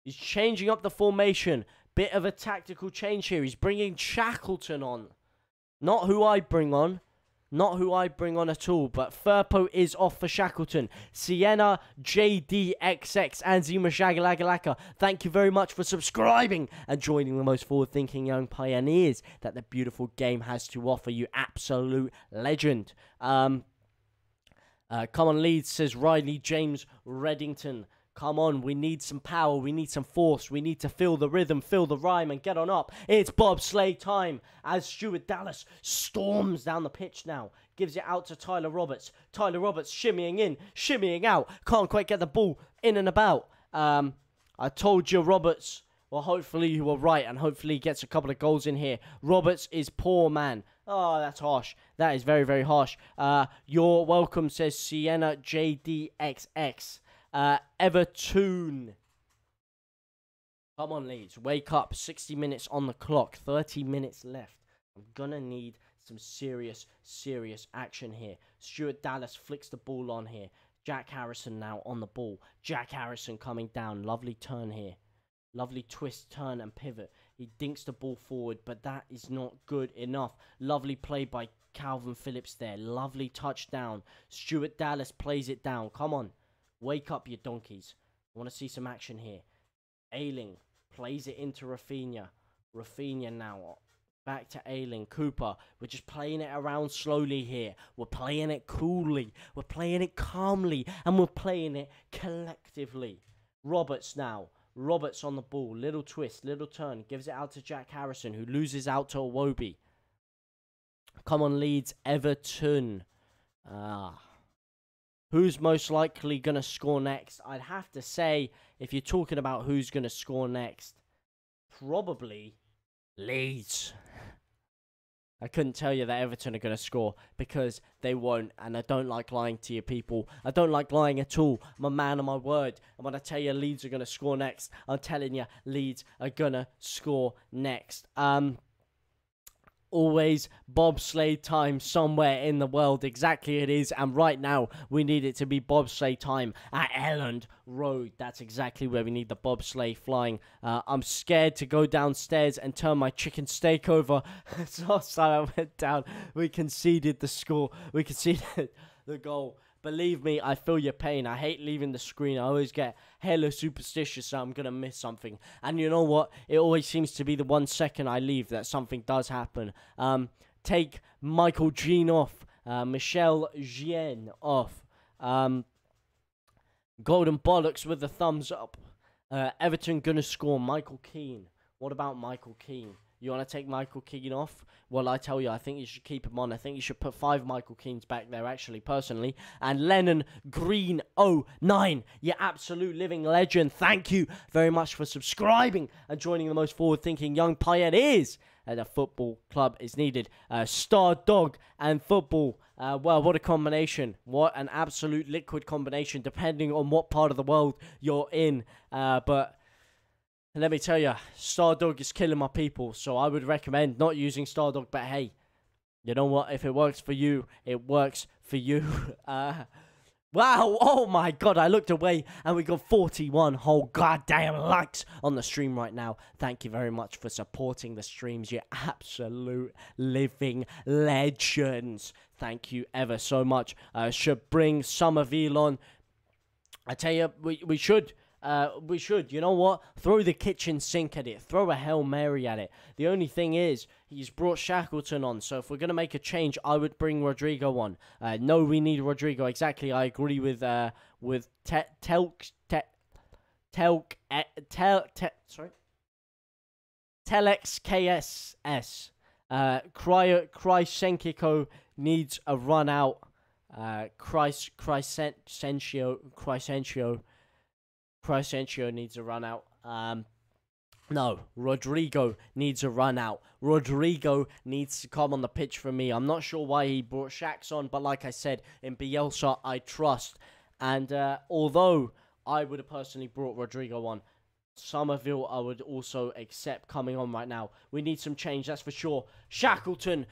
He's changing up the formation. Bit of a tactical change here. He's bringing Shackleton on. Not who I bring on. Not who I bring on at all, but Firpo is off for Shackleton. Sienna, JDXX, and Zima Shagalagalaka. Thank you very much for subscribing and joining the most forward-thinking young pioneers that the beautiful game has to offer. You absolute legend. Come on, Leeds, says Riley James Reddington. Come on, we need some power, we need some force, we need to feel the rhythm, feel the rhyme, and get on up. It's bobsleigh time as Stuart Dallas storms down the pitch now. Gives it out to Tyler Roberts. Tyler Roberts shimmying in, shimmying out. Can't quite get the ball in and about. I told you, Roberts. Well, hopefully you were right, and hopefully he gets a couple of goals in here. Roberts is poor, man. Oh, that's harsh. That is very, very harsh. You're welcome, says Sienna JDXX. Everton. Come on, Leeds. Wake up. 60 minutes on the clock. 30 minutes left. I'm going to need some serious, serious action here. Stuart Dallas flicks the ball on here. Jack Harrison now on the ball. Jack Harrison coming down. Lovely turn here. Lovely twist, turn, and pivot. He dinks the ball forward, but that is not good enough. Lovely play by Calvin Phillips there. Lovely touchdown. Stuart Dallas plays it down. Come on. Wake up, you donkeys. I want to see some action here. Ayling plays it into Rafinha. Rafinha now. Back to Ayling. Cooper. We're just playing it around slowly here. We're playing it coolly. We're playing it calmly. And we're playing it collectively. Roberts now. Roberts on the ball. Little twist. Little turn. Gives it out to Jack Harrison, who loses out to Iwobi. Come on, Leeds. Everton. Who's most likely going to score next? I'd have to say, if you're talking about who's going to score next, probably Leeds. I couldn't tell you that Everton are going to score because they won't, and I don't like lying to you people. I don't like lying at all. I'm a man of my word. And when I tell you Leeds are going to score next, I'm telling you Leeds are going to score next. Always bobsleigh time somewhere in the world. Exactly it is. And right now, we need it to be bobsleigh time at Elland Road. That's exactly where we need the bobsleigh flying. I'm scared to go downstairs and turn my chicken steak over. So I went down. We conceded the score. We conceded the goal. Believe me, I feel your pain. I hate leaving the screen. I always get hella superstitious that I'm going to miss something. And you know what? It always seems to be the 1 second I leave that something does happen. Take Michael Jean off. Michelle Jean off. Golden Bollocks with the thumbs up. Everton going to score. Michael Keane. What about Michael Keane? You want to take Michael Keane off? Well, I tell you, I think you should keep him on. I think you should put 5 Michael Keanes back there, actually, personally. And Lennon Green 09, you absolute living legend. Thank you very much for subscribing and joining the most forward-thinking young pioneers at a football club is needed. Star Dog and football. Well, what a combination. What an absolute liquid combination, depending on what part of the world you're in. But let me tell you, Stardog is killing my people, so I would recommend not using Stardog, but hey, you know what? If it works for you, it works for you. Wow, oh my god, I looked away and we got 41 whole goddamn likes on the stream right now. Thank you very much for supporting the streams, you absolute living legends. Thank you ever so much. Should bring Somerville on. I tell you, we should. You know what? Throw the kitchen sink at it. Throw a Hail Mary at it. The only thing is, he's brought Shackleton on. So if we're going to make a change, I would bring Rodrigo on. No, we need Rodrigo. Exactly. I agree with Telex KSS. Krysenko needs a run out. Crescentio needs a run out. No, Rodrigo needs a run out. Rodrigo needs to come on the pitch for me. I'm not sure why he brought Shax on, but like I said, in Bielsa, I trust. And although I would have personally brought Rodrigo on, Somerville, I would also accept coming on right now. We need some change, that's for sure. Shackleton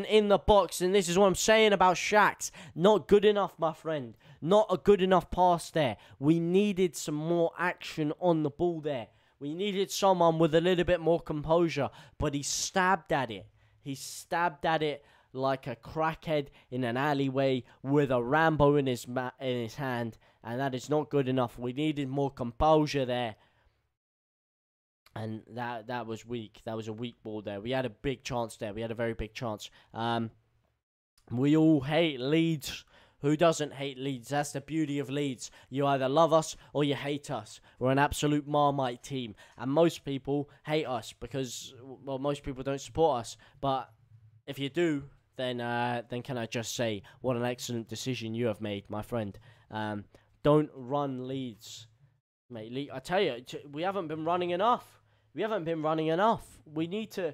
in the box. And this is what I'm saying about Shax. Not good enough, my friend. Not a good enough pass there. We needed some more action on the ball there. We needed someone with a little bit more composure. But he stabbed at it. He stabbed at it like a crackhead in an alleyway with a Rambo in his hand. And that is not good enough. We needed more composure there. And that was weak. That was a weak ball there. We had a big chance there. We had a very big chance. We all hate Leeds. Who doesn't hate Leeds? That's the beauty of Leeds. You either love us or you hate us. We're an absolute Marmite team. And most people hate us because, well, most people don't support us. But if you do, then can I just say, what an excellent decision you have made, my friend. Don't run Leeds. Mate, I tell you, we haven't been running enough. We haven't been running enough. We need to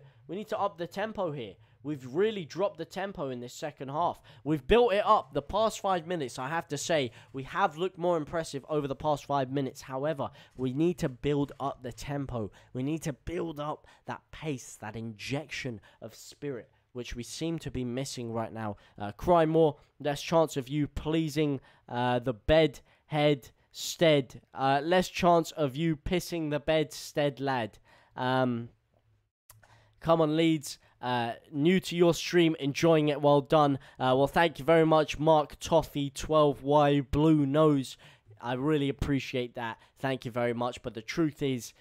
up the tempo here. We've really dropped the tempo in this second half. We've built it up. The past 5 minutes, I have to say, we have looked more impressive over the past 5 minutes. However, we need to build up the tempo. We need to build up that pace, that injection of spirit, which we seem to be missing right now. Cry more. Less chance of you pleasing the bedhead Stead. Less chance of you pissing the bed, Stead lad. Come on, Leeds. New to your stream, enjoying it. Well done. Well, thank you very much, Mark Toffee 12Y Blue Nose. I really appreciate that. Thank you very much. But the truth is,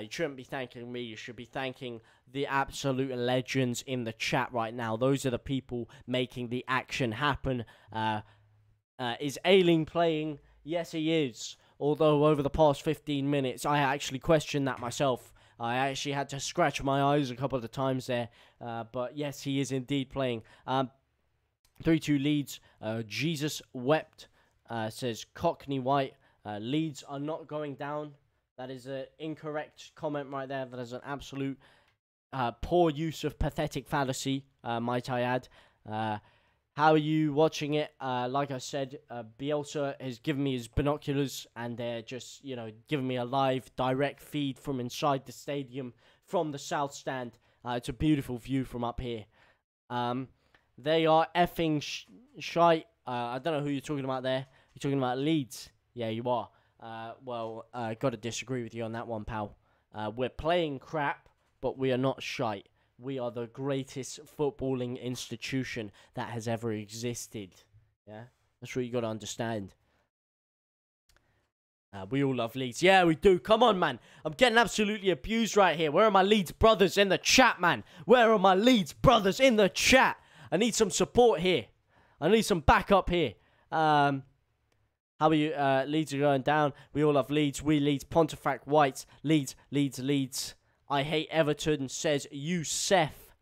you shouldn't be thanking me. You should be thanking the absolute legends in the chat right now. Those are the people making the action happen. Is Ailing playing? Yes, he is. Although over the past 15 minutes, I actually questioned that myself. I actually had to scratch my eyes a couple of times there. But yes, he is indeed playing. 3-2 Leeds. Jesus wept, says Cockney White. Leeds are not going down. That is an incorrect comment right there. That is an absolute poor use of pathetic fallacy, might I add. How are you watching it? Like I said, Bielsa has given me his binoculars and they're just, you know, giving me a live direct feed from inside the stadium from the south stand. It's a beautiful view from up here. They are effing shite. I don't know who you're talking about there. You're talking about Leeds. Yeah, you are. Well, got to disagree with you on that one, pal. We're playing crap, but we are not shite. We are the greatest footballing institution that has ever existed. Yeah, that's what you got to understand. We all love Leeds. Yeah, we do. Come on, man. I'm getting absolutely abused right here. Where are my Leeds brothers in the chat, man? Where are my Leeds brothers in the chat? I need some support here. I need some backup here. How are you? Leeds are going down. We all love Leeds. We Leeds. Pontefract Whites. Leeds. I hate Everton, says Youssef.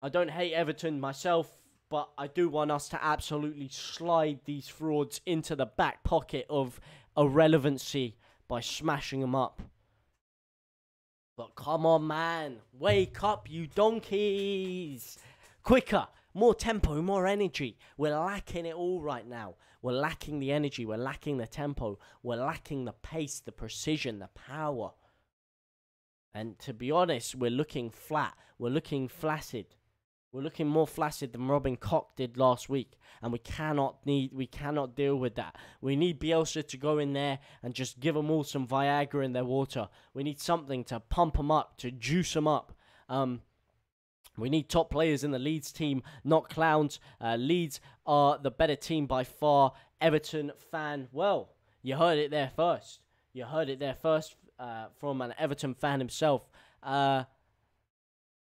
I don't hate Everton myself, but I do want us to absolutely slide these frauds into the back pocket of irrelevancy by smashing them up. But come on, man. Wake up, you donkeys. Quicker, more tempo, more energy. We're lacking it all right now. We're lacking the energy. We're lacking the tempo. We're lacking the pace, the precision, the power. And to be honest, we're looking flat. We're looking flaccid. We're looking more flaccid than Robin Koch did last week. And we cannot deal with that. We need Bielsa to go in there and just give them all some Viagra in their water. We need something to pump them up, to juice them up. We need top players in the Leeds team, not clowns. Leeds are the better team by far. Everton fan, well, you heard it there first. You heard it there first from an Everton fan himself.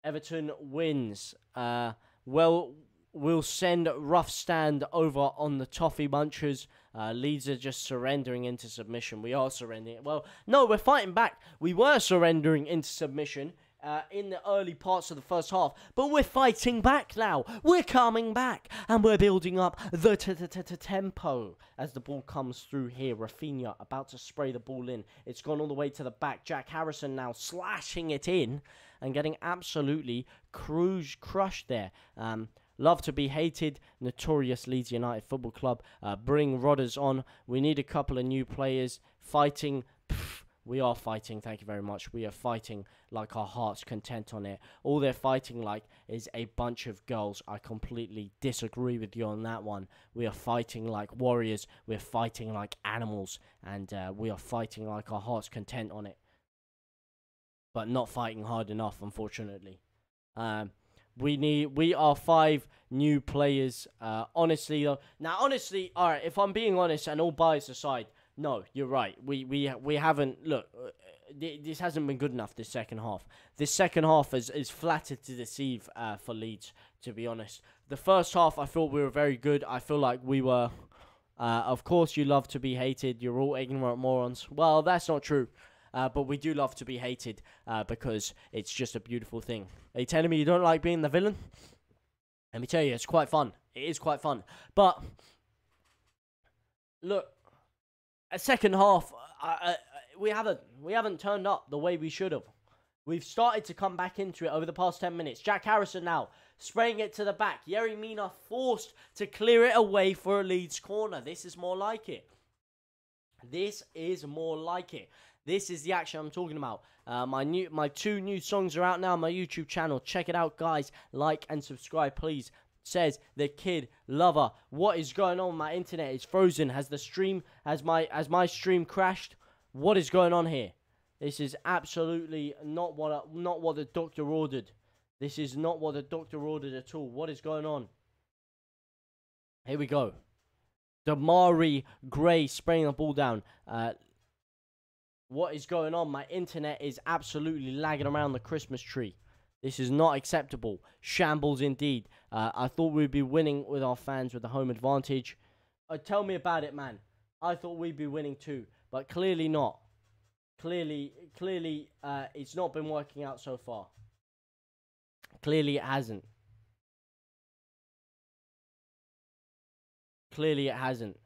Everton wins. Well, we'll send rough stand over on the Toffee Munchers. Leeds are just surrendering into submission. We are surrendering. Well, no, we're fighting back. We were surrendering into submission in the early parts of the first half, but we're fighting back now. We're coming back, and we're building up the tempo as the ball comes through here. Rafinha about to spray the ball in. It's gone all the way to the back. Jack Harrison now slashing it in and getting absolutely crushed there. Love to be hated. Notorious Leeds United Football Club. Bring Rodders on. We need a couple of new players. Fighting. We are fighting, thank you very much. We are fighting like our heart's content on it. All they're fighting like is a bunch of girls. I completely disagree with you on that one. We are fighting like warriors. We're fighting like animals. And we are fighting like our heart's content on it. But not fighting hard enough, unfortunately. We are 5 new players. Honestly, though. Now, honestly, alright, if I'm being honest and all bias aside, no, you're right. We haven't, look, this hasn't been good enough this second half. This second half is flattered to deceive for Leeds, to be honest. The first half, I thought we were very good. I feel like we were, of course you love to be hated. You're all ignorant morons. Well, that's not true. But we do love to be hated because it's just a beautiful thing. Are you telling me you don't like being the villain? Let me tell you, it's quite fun. It is quite fun. But, look, a second half, we haven't turned up the way we should have. We've started to come back into it over the past 10 minutes. Jack Harrison now spraying it to the back. Yerry Mina forced to clear it away for a Leeds corner. This is more like it. This is more like it. This is the action I'm talking about. My 2 new songs are out now on my YouTube channel. Check it out, guys. Like and subscribe, please. Says the kid lover. What is going on? My internet is frozen. Has my stream crashed? What is going on here? This is absolutely not what the doctor ordered. This is not what the doctor ordered at all. What is going on? Here we go. Demarai Gray spraying the ball down. What is going on? My internet is absolutely lagging around the Christmas tree. This is not acceptable. Shambles indeed. I thought we'd be winning with our fans with the home advantage. Tell me about it, man. I thought we'd be winning too, but clearly not. Clearly, it's not been working out so far. Clearly it hasn't. Clearly it hasn't.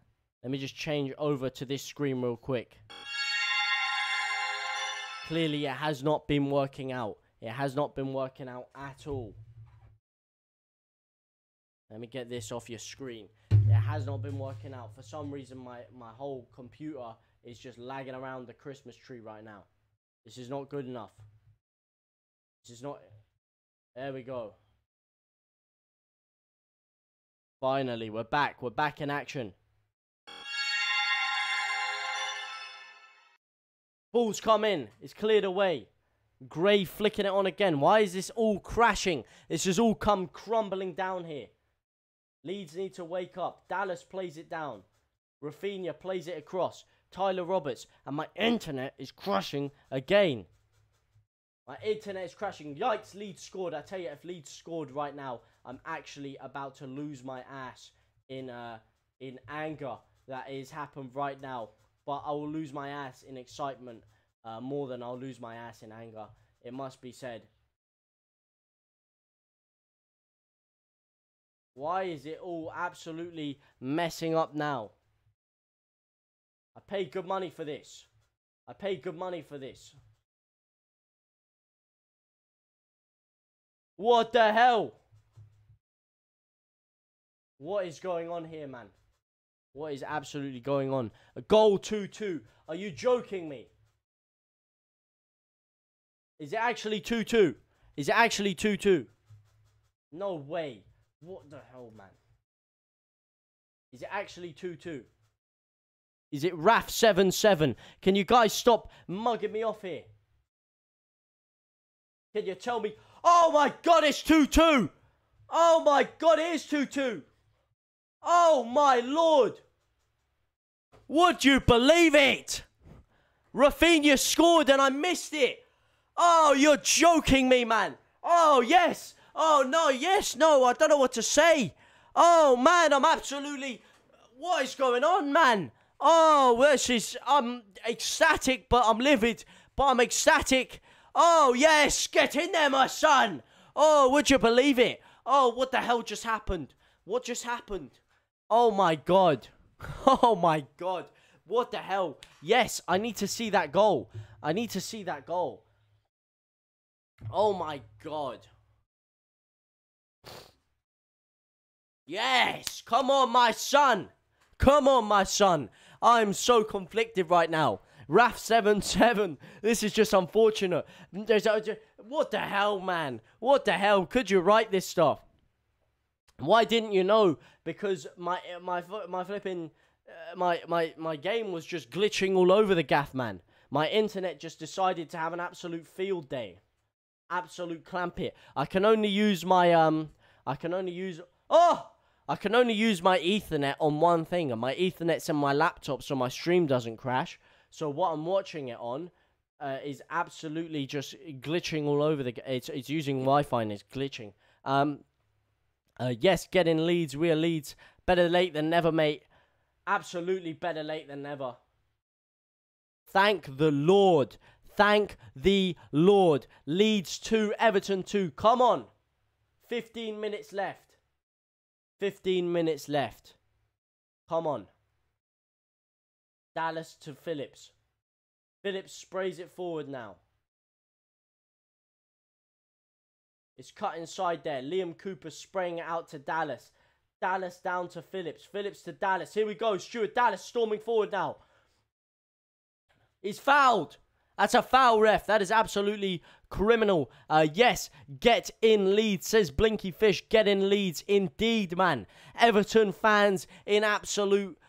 Let me just change over to this screen real quick. Clearly it has not been working out. It has not been working out at all. Let me get this off your screen. It has not been working out. For some reason, my whole computer is just lagging around the Christmas tree right now. This is not good enough. This is not... There we go. Finally, we're back. We're back in action. Ball's come in. It's cleared away. Gray flicking it on again. Why is this all crashing? This has all come crumbling down here. Leeds need to wake up. Dallas plays it down. Rafinha plays it across. Tyler Roberts. And my internet is crashing again. My internet is crashing. Yikes, Leeds scored. I tell you, if Leeds scored right now, I'm actually about to lose my ass in anger. That is happened right now. But I will lose my ass in excitement more than I'll lose my ass in anger. It must be said. Why is it all absolutely messing up now? I paid good money for this. I paid good money for this. What the hell? What is going on here, man? What is absolutely going on? A goal 2-2. Are you joking me? Is it actually 2-2? Is it actually 2-2? No way. What the hell, man? Is it actually 2-2? Is it RAF 7-7? Can you guys stop mugging me off here? Can you tell me? Oh my God, it's 2-2. Oh my God, it is 2-2. Oh my Lord. Would you believe it? Rafinha scored and I missed it. Oh, you're joking me, man. Oh, yes. Oh, no, yes, no, I don't know what to say. Oh, man, I'm absolutely... What is going on, man? Oh, this is... I'm ecstatic, but I'm livid. But I'm ecstatic. Oh, yes, get in there, my son. Oh, would you believe it? Oh, what the hell just happened? What just happened? Oh, my God. Oh, my God. What the hell? Yes, I need to see that goal. I need to see that goal. Oh, my God. Yes, come on, my son. Come on, my son. I'm so conflicted right now. RAF 7-7. This is just unfortunate. What the hell, man? What the hell? Could you write this stuff? Why didn't you know? Because my flipping my game was just glitching all over the gaff, man. My internet just decided to have an absolute field day. Absolute clamp it. I can only use my I can only use my Ethernet on one thing, and my Ethernet's in my laptop, so my stream doesn't crash. So what I'm watching it on is absolutely just glitching all over the. It's using Wi-Fi and it's glitching. Yes, get in Leeds. We are Leeds. Better late than never, mate. Absolutely better late than never. Thank the Lord. Thank the Lord. Leeds 2, Everton 2. Come on. 15 minutes left. 15 minutes left. Come on. Dallas to Phillips. Phillips sprays it forward now. It's cut inside there. Liam Cooper spraying it out to Dallas. Dallas down to Phillips. Phillips to Dallas. Here we go. Stuart Dallas storming forward now. He's fouled. That's a foul, ref. That is absolutely criminal. Yes, get in Leeds, says Blinky Fish. Get in Leeds. Indeed, man. Everton fans in absolute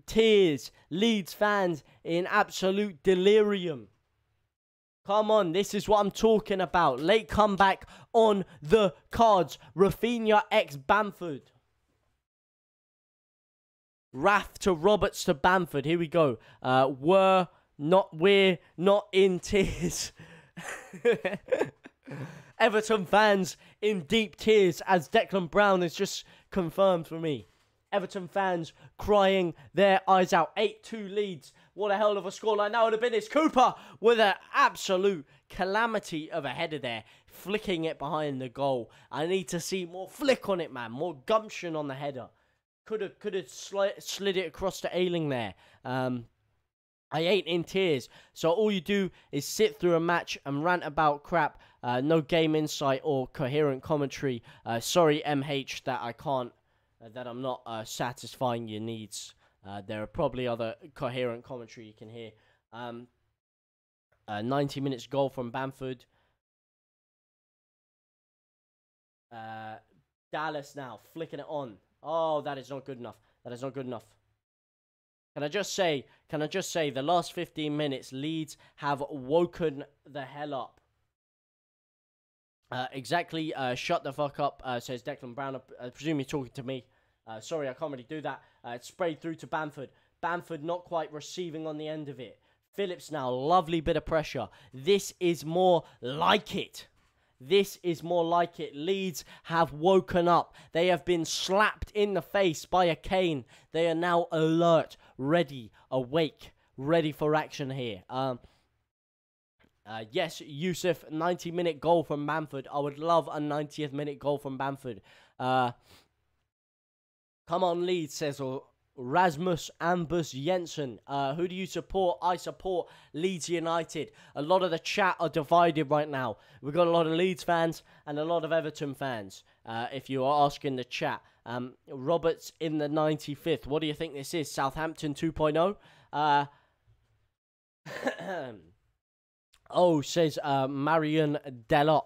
tears. Leeds fans in absolute delirium. Come on, this is what I'm talking about. Late comeback on the cards. Rafinha x Bamford. Raff to Roberts to Bamford. Here we go. We're not in tears. Everton fans in deep tears, as Declan Brown has just confirmed for me. Everton fans crying their eyes out. 8-2 Leeds. What a hell of a scoreline that would have been. It's Cooper with an absolute calamity of a header there, flicking it behind the goal. I need to see more flick on it, man. More gumption on the header. Could have slid it across to Ayling there. I ain't in tears. So all you do is sit through a match and rant about crap. No game insight or coherent commentary. Sorry, MH, that I can't, that I'm not satisfying your needs. There are probably other coherent commentary you can hear. 90 minutes goal from Bamford. Dallas now flicking it on. Oh, that is not good enough. That is not good enough. Can I just say, the last 15 minutes, Leeds have woken the hell up. Exactly, shut the fuck up, says Declan Brown. I presume you're talking to me. Sorry, I can't really do that. It's sprayed through to Bamford. Bamford not quite receiving on the end of it. Phillips now, lovely bit of pressure. This is more like it. This is more like it. Leeds have woken up. They have been slapped in the face by a cane. They are now alert, ready, awake, ready for action here. Yes, Yusuf, 90-minute goal from Bamford. I would love a 90th minute goal from Bamford. Come on, Leeds, says Rasmus Ambus Jensen. Who do you support? I support Leeds United. A lot of the chat are divided right now. We've got a lot of Leeds fans and a lot of Everton fans, if you are asking the chat. Roberts in the 95th. What do you think this is? Southampton 2.0? Oh, says Marion Delop.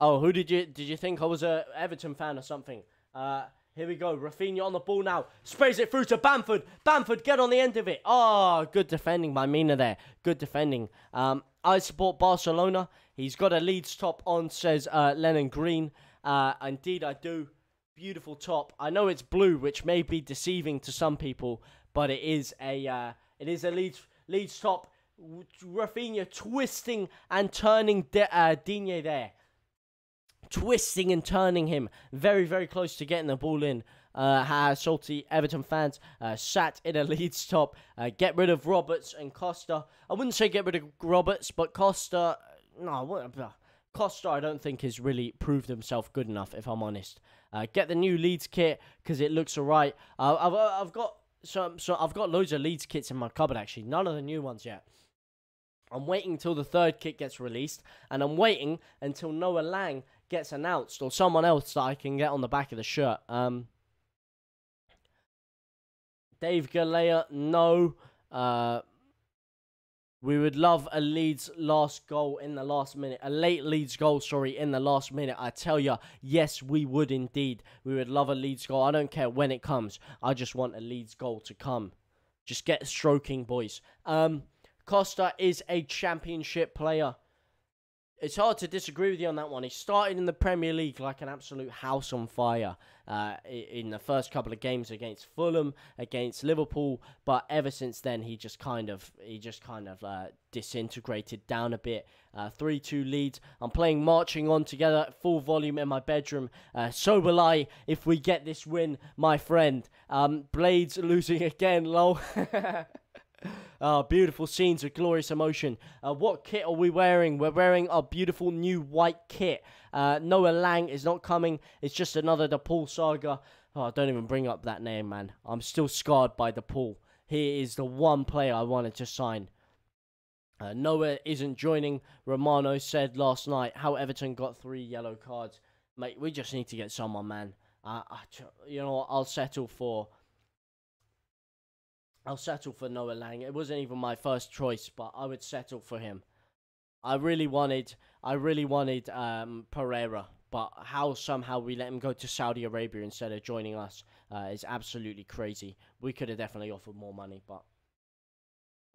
Who did you think I was a Everton fan or something? Here we go. Rafinha on the ball now. Sprays it through to Bamford. Bamford, get on the end of it. Oh, good defending by Mina there. Good defending. I support Barcelona. He's got a Leeds top on, says Lennon Green. Indeed, I do. Beautiful top. I know it's blue, which may be deceiving to some people, but it is a Leeds top. Rafinha twisting and turning Digne there. Twisting and turning him. Very, very close to getting the ball in. Salty Everton fans sat in a Leeds top. Get rid of Roberts and Costa. I wouldn't say get rid of Roberts, but Costa... No, Costa I don't think has really proved himself good enough, if I'm honest. Get the new Leeds kit, because it looks alright. I've got loads of Leeds kits in my cupboard, actually. None of the new ones yet. I'm waiting until the third kit gets released, and I'm waiting until Noah Lang gets announced, or someone else that I can get on the back of the shirt. Dave Galea, no. We would love a Leeds last goal in the last minute. A late Leeds goal, in the last minute. I tell you, yes, we would indeed. We would love a Leeds goal. I don't care when it comes. I just want a Leeds goal to come. Just get stroking, boys. Costa is a championship player. It's hard to disagree with you on that one. He started in the Premier League like an absolute house on fire in the first couple of games against Fulham, against Liverpool, but ever since then he just kind of disintegrated down a bit. 3-2 lead. I'm playing Marching On together at full volume in my bedroom. So will I if we get this win, my friend. Blades losing again, lol. Beautiful scenes of glorious emotion. What kit are we wearing? We're wearing our beautiful new white kit. Noah Lang is not coming. It's just another DePaul saga. Oh, don't even bring up that name, man. I'm still scarred by DePaul. He is the one player I wanted to sign. Noah isn't joining. Romano said last night how Everton got 3 yellow cards. Mate, we just need to get someone, man. You know what? I'll settle for Noah Lang. It wasn't even my first choice, but I would settle for him. I really wanted Pereira, but how somehow we let him go to Saudi Arabia instead of joining us is absolutely crazy. We could have definitely offered more money, but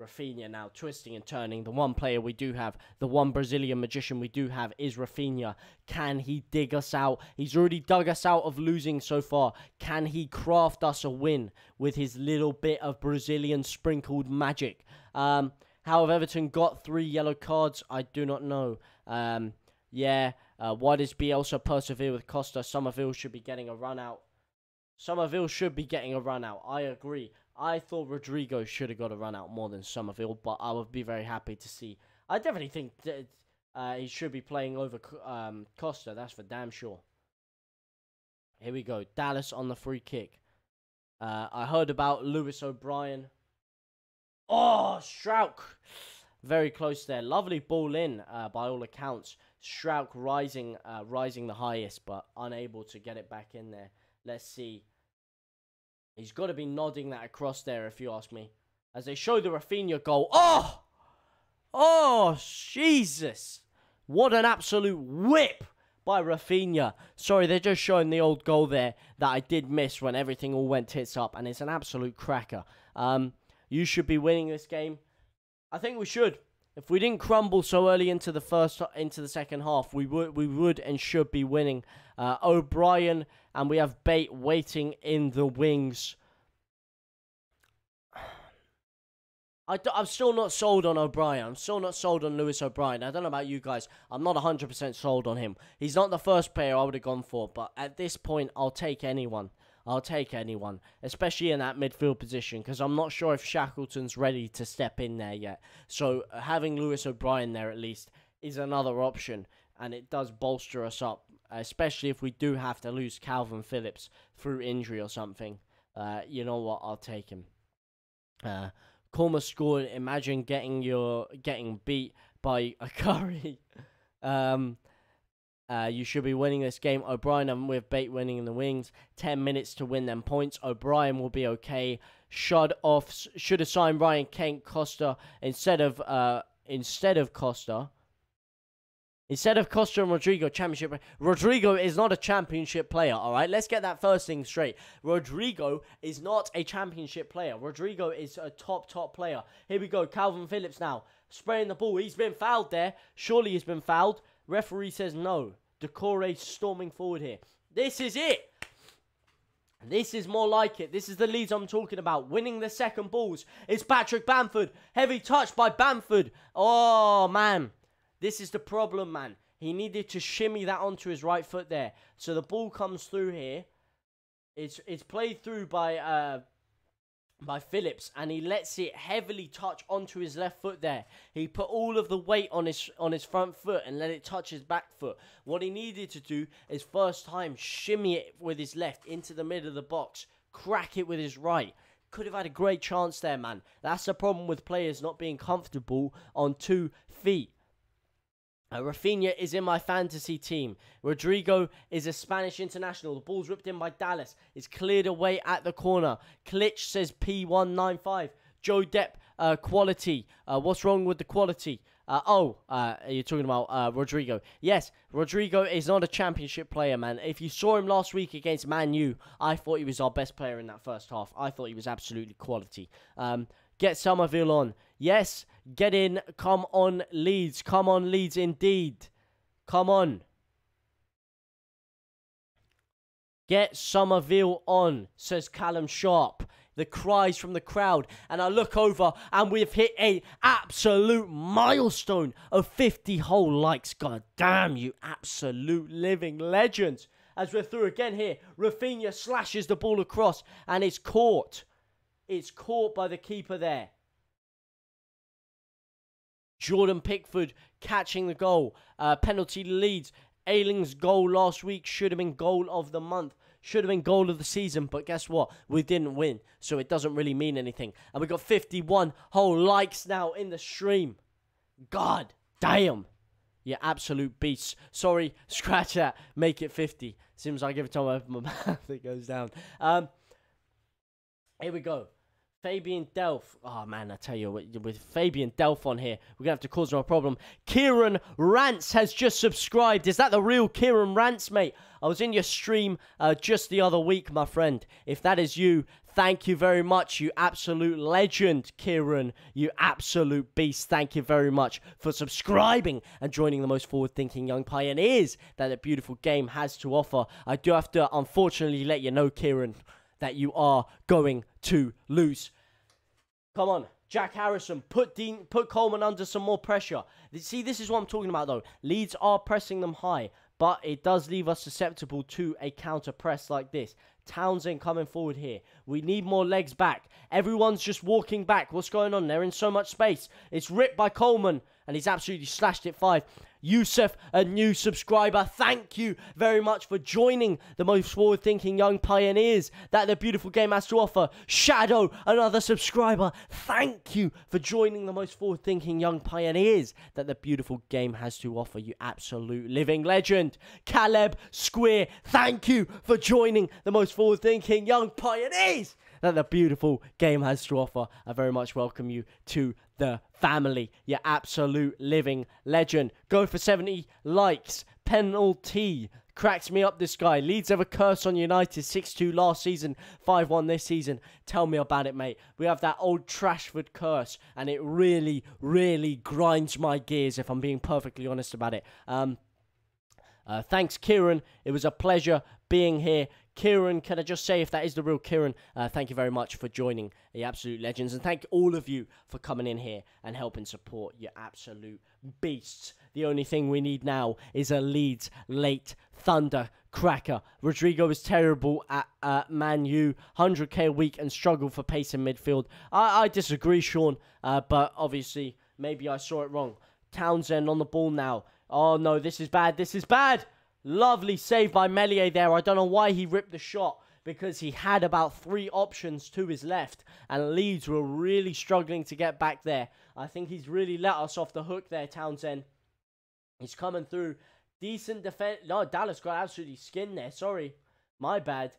Rafinha now twisting and turning. The one player we do have, the one Brazilian magician we do have is Rafinha. Can he dig us out? He's already dug us out of losing so far. Can he craft us a win with his little bit of Brazilian sprinkled magic? How have Everton got 3 yellow cards? I do not know. Why does Bielsa persevere with Costa? Somerville should be getting a run out. I agree. I thought Rodrigo should have got a run out more than Somerville, but I would be very happy to see. I definitely think that he should be playing over Costa. That's for damn sure. Here we go. Dallas on the free kick. I heard about Lewis O'Brien. Oh, Strauch. Very close there. Lovely ball in by all accounts. Strauch rising the highest, but unable to get it back in there. Let's see. He's got to be nodding that across there, if you ask me. As they show the Rafinha goal. Oh, Jesus. What an absolute whip by Rafinha. Sorry, they're just showing the old goal there that I did miss when everything all went tits up. And it's an absolute cracker. You should be winning this game. I think we should. If we didn't crumble so early into the second half, we would and should be winning. O'Brien, and we have Bate waiting in the wings. I'm still not sold on O'Brien. I'm still not sold on Lewis O'Brien. I don't know about you guys. I'm not 100% sold on him. He's not the first player I would have gone for, but at this point, I'll take anyone. I'll take anyone, especially in that midfield position, because I'm not sure if Shackleton's ready to step in there yet. So having Lewis O'Brien there at least is another option, and it does bolster us up, especially if we do have to lose Calvin Phillips through injury or something. You know what? I'll take him. Korma scored. Imagine getting beat by a Curry. You should be winning this game. O'Brien and with Bate winning in the wings. 10 minutes to win them points. O'Brien will be okay. Should have signed Ryan Kent Costa instead of Costa. Instead of Costa and Rodrigo, championship. Rodrigo is not a championship player, all right? Let's get that first thing straight. Rodrigo is not a championship player. Rodrigo is a top player. Here we go. Calvin Phillips now. Spraying the ball. He's been fouled there. Surely he's been fouled. Referee says no. Decore storming forward here. This is it. This is more like it. This is the Leeds I'm talking about. Winning the second balls. It's Patrick Bamford. Heavy touch by Bamford. Oh, man. This is the problem, man. He needed to shimmy that onto his right foot there. So the ball comes through here. It's played through by Phillips, and he lets it heavily touch onto his left foot there. He put all of the weight on his front foot and let it touch his back foot. What he needed to do is first time shimmy it with his left into the middle of the box, crack it with his right. Could have had a great chance there, man. That's the problem with players not being comfortable on 2 feet. Rafinha is in my fantasy team. Rodrigo is a Spanish international. The ball's ripped in by Dallas. It's cleared away at the corner. Klitsch says P195. Joe Depp, quality. What's wrong with the quality? You're talking about Rodrigo. Yes, Rodrigo is not a championship player, man. If you saw him last week against Man U, I thought he was our best player in that first half. I thought he was absolutely quality. Get Somerville on. Yes, get in. Come on, Leeds. Come on, Leeds, indeed. Come on. Get Somerville on, says Callum Sharp. The cries from the crowd. And I look over and we've hit a absolute milestone of 50 whole likes. God damn, you absolute living legends. As we're through again here, Rafinha slashes the ball across and it's caught. It's caught by the keeper there. Jordan Pickford catching the goal. Penalty Leeds. Ayling's goal last week should have been goal of the month. Should have been goal of the season. But guess what? We didn't win. So it doesn't really mean anything. And we got 51 whole likes now in the stream. God damn. You absolute beasts. Sorry, scratch that. Make it 50. Seems like every time I open my mouth it goes down. Here we go. Fabian Delph. Oh, man, I tell you, with Fabian Delph on here, we're going to have to cause him a problem. Kieran Rance has just subscribed. Is that the real Kieran Rance, mate? I was in your stream just the other week, my friend. If that is you, thank you very much, you absolute legend, Kieran. You absolute beast. Thank you very much for subscribing and joining the most forward-thinking young pioneers that the beautiful game has to offer. I do have to, unfortunately, let you know, Kieran, that you are going to lose. Come on, Jack Harrison, put Coleman under some more pressure. See, this is what I'm talking about, though. Leeds are pressing them high, but it does leave us susceptible to a counter press like this. Townsend coming forward here. We need more legs back. Everyone's just walking back. What's going on? They're in so much space. It's ripped by Coleman, and he's absolutely slashed it 5. Yusuf, a new subscriber. Thank you very much for joining the most forward-thinking young pioneers that the beautiful game has to offer. Shadow, another subscriber. Thank you for joining the most forward-thinking young pioneers that the beautiful game has to offer. You absolute living legend. Caleb Square, thank you for joining the most forward-thinking young pioneers that the beautiful game has to offer. I very much welcome you to the family. You absolute living legend. Go for 70 likes. Penalty. Cracks me up, this guy. Leeds have a curse on United. 6-2 last season. 5-1 this season. Tell me about it, mate. We have that old Trashford curse. And it really, really grinds my gears, if I'm being perfectly honest about it. Thanks, Kieran. It was a pleasure being here. Kieran, can I just say, if that is the real Kieran, thank you very much for joining the absolute legends. And thank all of you for coming in here and helping support your absolute beasts. The only thing we need now is a Leeds late thunder cracker. Rodrigo is terrible at Man U, 100k a week and struggle for pace in midfield. I disagree, Sean, but obviously maybe I saw it wrong. Townsend on the ball now. Oh no, this is bad. This is bad. Lovely save by Meslier there. I don't know why he ripped the shot, because he had about 3 options to his left, and Leeds were really struggling to get back there. I think he's really let us off the hook there, Townsend. He's coming through. Decent defense. No, Dallas got absolutely skinned there. Sorry. My bad.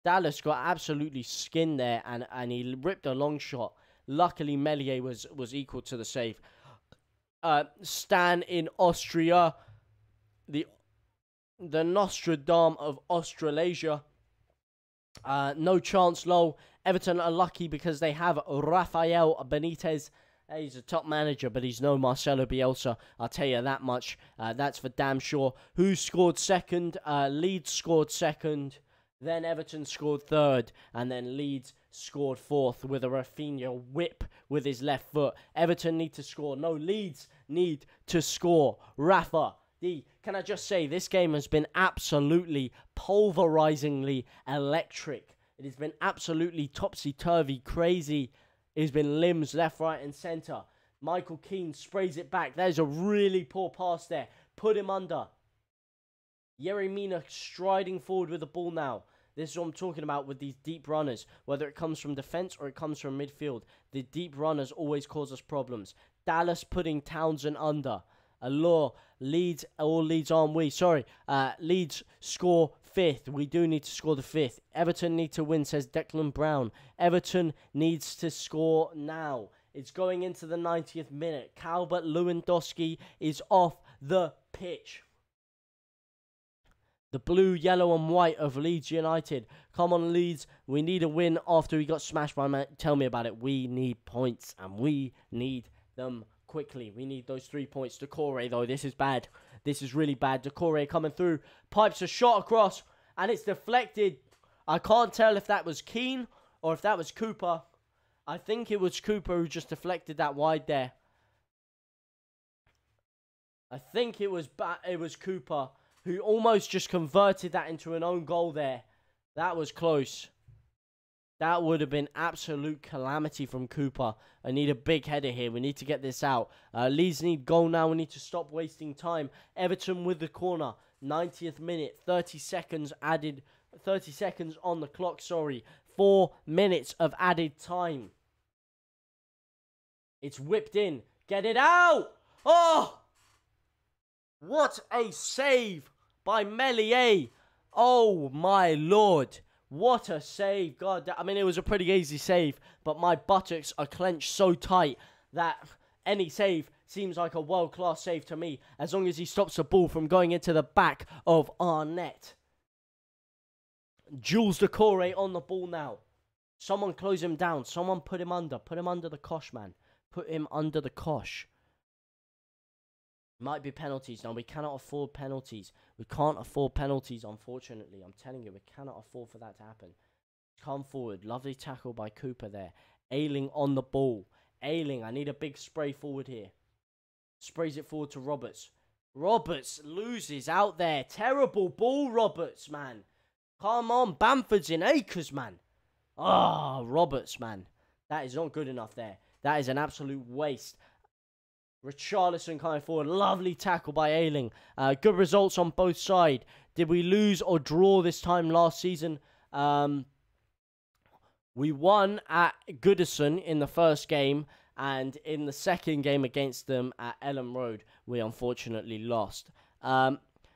Dallas got absolutely skinned there, and he ripped a long shot. Luckily, Meslier was equal to the save. Stan in Austria. The Nostradam of Australasia. No chance, lol. Everton are lucky because they have Rafael Benitez. He's a top manager, but he's no Marcelo Bielsa. I'll tell you that much. That's for damn sure. Who scored second? Leeds scored second. Then Everton scored third. And then Leeds scored fourth with a Rafinha whip with his left foot. Everton need to score. No, Leeds need to score. Rafa. Can I just say, this game has been absolutely pulverizingly electric. It has been absolutely topsy-turvy, crazy. It has been limbs left, right, and centre. Michael Keane sprays it back. There's a really poor pass there. Put him under. Yerry Mina striding forward with the ball now. This is what I'm talking about with these deep runners. Whether it comes from defence or it comes from midfield. The deep runners always cause us problems. Dallas putting Townsend under. Allure, Leeds, all Leeds aren't we? Sorry, Leeds score 5th. We do need to score the 5th. Everton need to win, says Declan Brown. Everton needs to score now. It's going into the 90th minute. Calvert Lewandowski is off the pitch. The blue, yellow and white of Leeds United. Come on, Leeds. We need a win after we got smashed by Man. Tell me about it. We need points, and we need them quickly. We need those 3 points. Decore, though, this is bad. This is really bad. Decore coming through. Pipes a shot across, and it's deflected. I can't tell if that was Keane or if that was Cooper. I think it was Cooper who just deflected that wide there. I think it was Cooper who almost just converted that into an own goal there. That was close. That would have been absolute calamity from Cooper. I need a big header here. We need to get this out. Leeds need goal now. We need to stop wasting time. Everton with the corner. 90th minute. 30 seconds added. 30 seconds on the clock, sorry. 4 minutes of added time. It's whipped in. Get it out! Oh! What a save by Meslier. Oh, my Lord. What a save. God, I mean, it was a pretty easy save, but my buttocks are clenched so tight that any save seems like a world-class save to me, as long as he stops the ball from going into the back of our net. Jules Decore on the ball now. Someone close him down. Someone put him under. Put him under the cosh, man. Put him under the cosh. Might be penalties. No, we cannot afford penalties. We can't afford penalties, unfortunately. I'm telling you, we cannot afford for that to happen. Come forward. Lovely tackle by Cooper there. Ayling on the ball. Ayling, I need a big spray forward here. Sprays it forward to Roberts. Roberts loses out there. Terrible ball, Roberts, man. Come on, Bamford's in acres, man. Ah, Roberts, man. That is not good enough there. That is an absolute waste. Richarlison coming forward. Lovely tackle by Ayling. Good results on both sides. Did we lose or draw this time last season? We won at Goodison in the first game. And in the second game against them at Ellen Road, we unfortunately lost.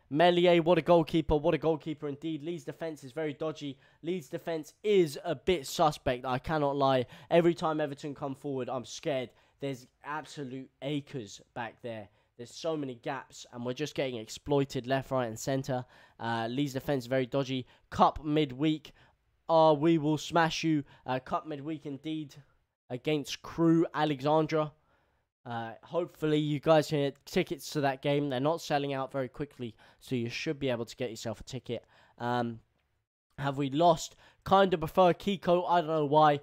Meslier, what a goalkeeper. What a goalkeeper indeed. Leeds' defence is very dodgy. Leeds' defence is a bit suspect, I cannot lie. Every time Everton come forward, I'm scared. There's absolute acres back there. There's so many gaps, and we're just getting exploited left, right, and centre. Leeds' defence is very dodgy. Cup midweek. We will smash you. Cup midweek indeed against Crewe Alexandra. Hopefully you guys can get tickets to that game. They're not selling out very quickly, so you should be able to get yourself a ticket. Have we lost? Kind of prefer Kiko. I don't know why.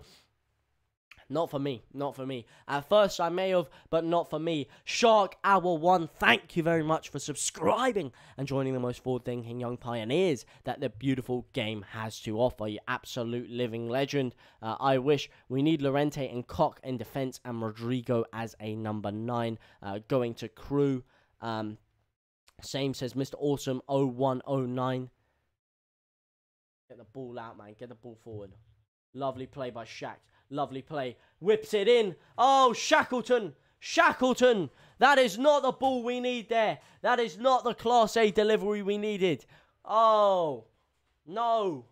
Not for me. Not for me. At first, I may have, but not for me. Shark Hour 1, thank you very much for subscribing and joining the most forward-thinking young pioneers that the beautiful game has to offer. You absolute living legend. I wish we need Llorente and Koch in defense and Rodrigo as a number 9 going to Crew. Same says Mr. Awesome 0109. Get the ball out, man. Get the ball forward. Lovely play by Shaq. Lovely play. Whips it in. Oh, Shackleton. Shackleton. That is not the ball we need there. That is not the Class A delivery we needed. Oh, no.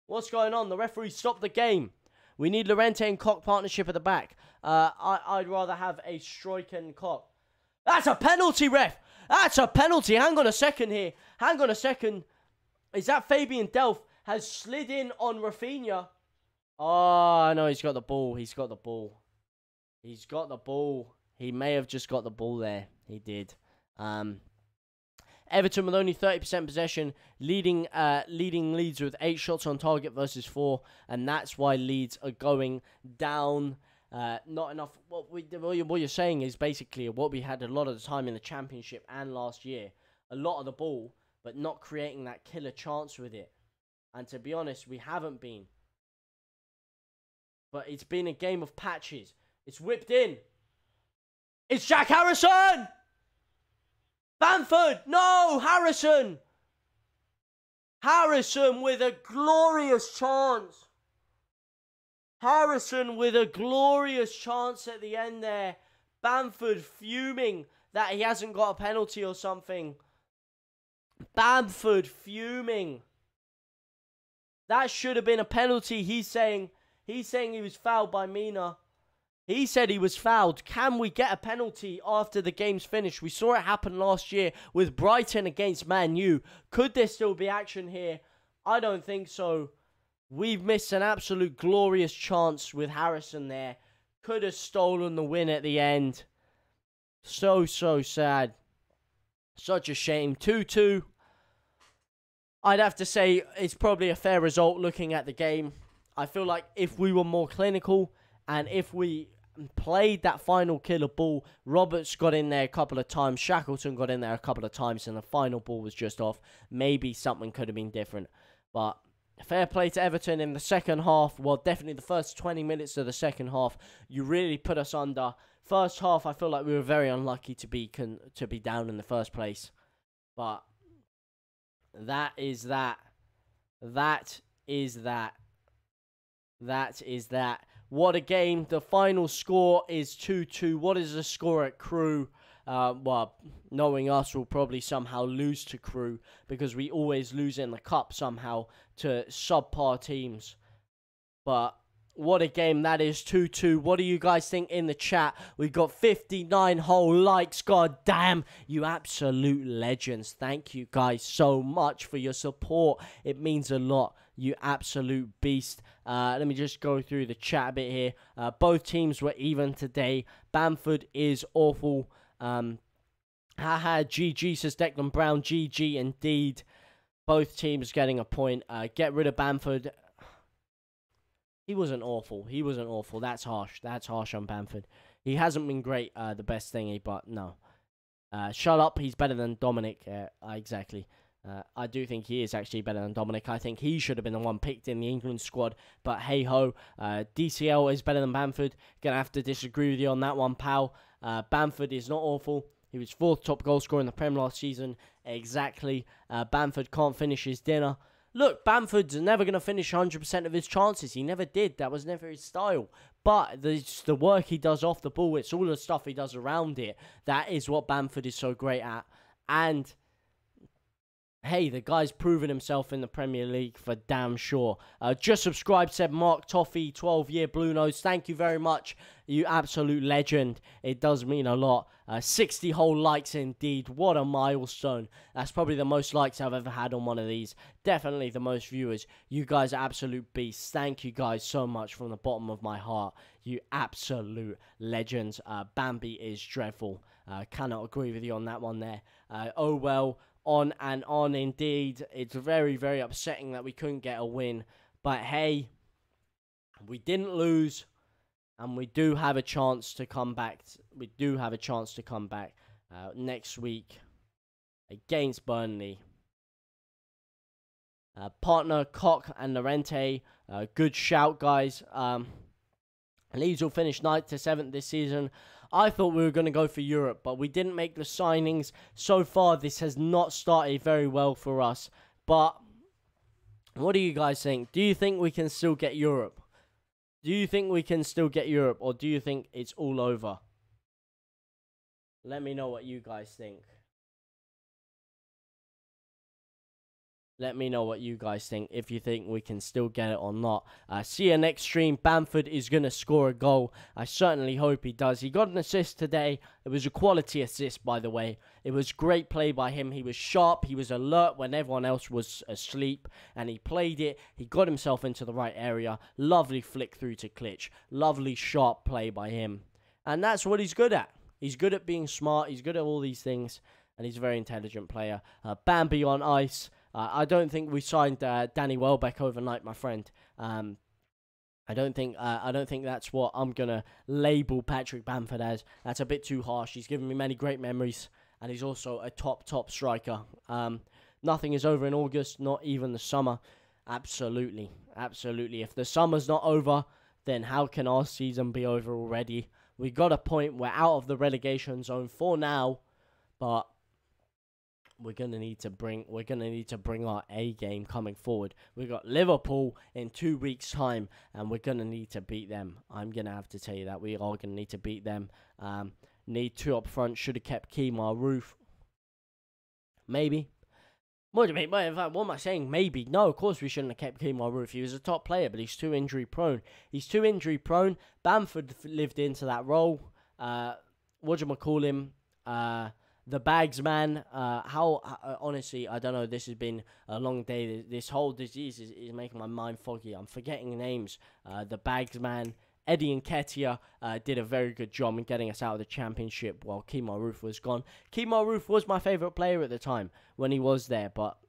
What's going on? The referee stopped the game. We need Llorente and Koch partnership at the back. I'd rather have a striker and Koch. That's a penalty, ref. That's a penalty. Hang on a second here. Hang on a second. Is that Fabian Delph has slid in on Rafinha? Oh, no, he's got the ball. He's got the ball. He's got the ball. He may have just got the ball there. He did. Everton with only 30% possession, leading Leeds with 8 shots on target versus 4, and that's why Leeds are going down. Not enough. What you're saying is basically what we had a lot of the time in the Championship and last year. A lot of the ball, but not creating that killer chance with it. And to be honest, we haven't been. But it's been a game of patches. It's whipped in. It's Jack Harrison! Bamford! No! Harrison! Harrison with a glorious chance. Harrison with a glorious chance at the end there. Bamford fuming that he hasn't got a penalty or something. Bamford fuming. That should have been a penalty. He's saying he was fouled by Mina. He said he was fouled. Can we get a penalty after the game's finished? We saw it happen last year with Brighton against Man U. Could there still be action here? I don't think so. We've missed an absolute glorious chance with Harrison there. Could have stolen the win at the end. So sad. Such a shame. 2-2. I'd have to say it's probably a fair result looking at the game. I feel like if we were more clinical and if we played that final killer ball, Roberts got in there a couple of times, Shackleton got in there a couple of times, and the final ball was just off, maybe something could have been different. But fair play to Everton in the second half. Well, definitely the first 20 minutes of the second half, you really put us under. First half, I feel like we were very unlucky to be down in the first place. But that is that. That is that. That is that. What a game. The final score is 2-2. What is the score at Crew? Well, knowing us, we'll probably somehow lose to Crew because we always lose in the cup somehow to subpar teams. But what a game that is, 2-2. What do you guys think in the chat? We've got 59 whole likes. God damn, you absolute legends. Thank you guys so much for your support. It means a lot. You absolute beast. Let me just go through the chat a bit here. Both teams were even today. Bamford is awful. Haha, GG, says Declan Brown. GG indeed. Both teams getting a point. Get rid of Bamford. He wasn't awful. He wasn't awful. That's harsh. That's harsh on Bamford. He hasn't been great, the best thingy, but no. Shut up. He's better than Dominic. Exactly. I do think he is actually better than Dominic. I think he should have been the one picked in the England squad. But hey-ho. DCL is better than Bamford. Gonna have to disagree with you on that one, pal. Bamford is not awful. He was 4th top goal scorer in the Prem last season. Exactly. Bamford can't finish his dinner. Look, Bamford's never going to finish 100% of his chances. He never did. That was never his style. But the work he does off the ball, it's all the stuff he does around it. That is what Bamford is so great at. And hey, the guy's proven himself in the Premier League for damn sure. Just subscribe, said Mark Toffee, 12-year Blue Nose. Thank you very much, you absolute legend. It does mean a lot. 60 whole likes indeed. What a milestone. That's probably the most likes I've ever had on one of these. Definitely the most viewers. You guys are absolute beasts. Thank you guys so much from the bottom of my heart. You absolute legends. Bambi is dreadful. Cannot agree with you on that one there. Oh well. On and on indeed. It's very, very upsetting that we couldn't get a win. But hey, we didn't lose. And we do have a chance to come back. We do have a chance to come back next week against Burnley. Partner, Koch and Llorente. Good shout, guys. Leeds will finish 9th to 7th this season. I thought we were going to go for Europe, but we didn't make the signings. So far, this has not started very well for us. But what do you guys think? Do you think we can still get Europe? Do you think we can still get Europe, or do you think it's all over? Let me know what you guys think. Let me know what you guys think, if you think we can still get it or not. See you next stream. Bamford is going to score a goal. I certainly hope he does. He got an assist today. It was a quality assist, by the way. It was great play by him. He was sharp. He was alert when everyone else was asleep. And he played it. He got himself into the right area. Lovely flick through to Klitsch. Lovely sharp play by him. And that's what he's good at. He's good at being smart. He's good at all these things. And he's a very intelligent player. Bambi on ice. I don't think we signed Danny Welbeck overnight, my friend. I don't think that's what I'm gonna label Patrick Bamford as. That's a bit too harsh. He's given me many great memories, and he's also a top striker. Nothing is over in August, not even the summer. Absolutely. If the summer's not over, then how can our season be over already? We got a point. We're out of the relegation zone for now, but we're gonna need to bring our A game coming forward. We've got Liverpool in 2 weeks' time, and we're gonna need to beat them. I'm gonna have to tell you that we are gonna need to beat them. Need 2 up front. Should have kept Kemar Roofe. Maybe. What do you mean? Well, in fact, what am I saying? Maybe. No, of course we shouldn't have kept Kemar Roofe. He was a top player, but he's too injury prone. Bamford lived into that role. What do you call him? The bags man, honestly, I don't know, this has been a long day. This whole disease is making my mind foggy. I'm forgetting names. The bags man, Eddie Nketiah did a very good job in getting us out of the championship while Kemar Roofe was gone. Kemar Roofe was my favourite player at the time when he was there, but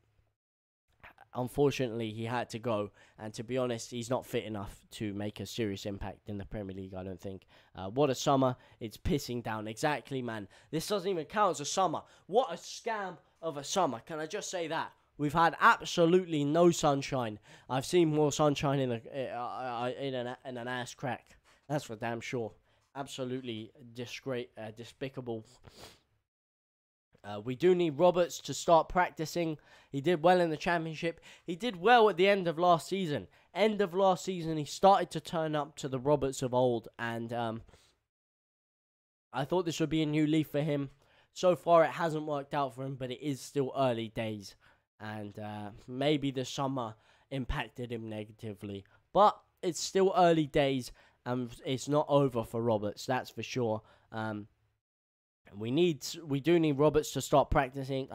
unfortunately, he had to go, and to be honest, he's not fit enough to make a serious impact in the Premier League, I don't think. What a summer. It's pissing down. Exactly, man. This doesn't even count as a summer. What a scam of a summer. Can I just say that? We've had absolutely no sunshine. I've seen more sunshine in an ass crack. That's for damn sure. Absolutely despicable. We do need Roberts to start practicing. He did well in the championship. He did well at the end of last season. End of last season, he started to turn up to the Roberts of old. And I thought this would be a new leaf for him. So far, it hasn't worked out for him, but it is still early days. And maybe the summer impacted him negatively. But it's still early days, and it's not over for Roberts, that's for sure. We do need Roberts to start practicing.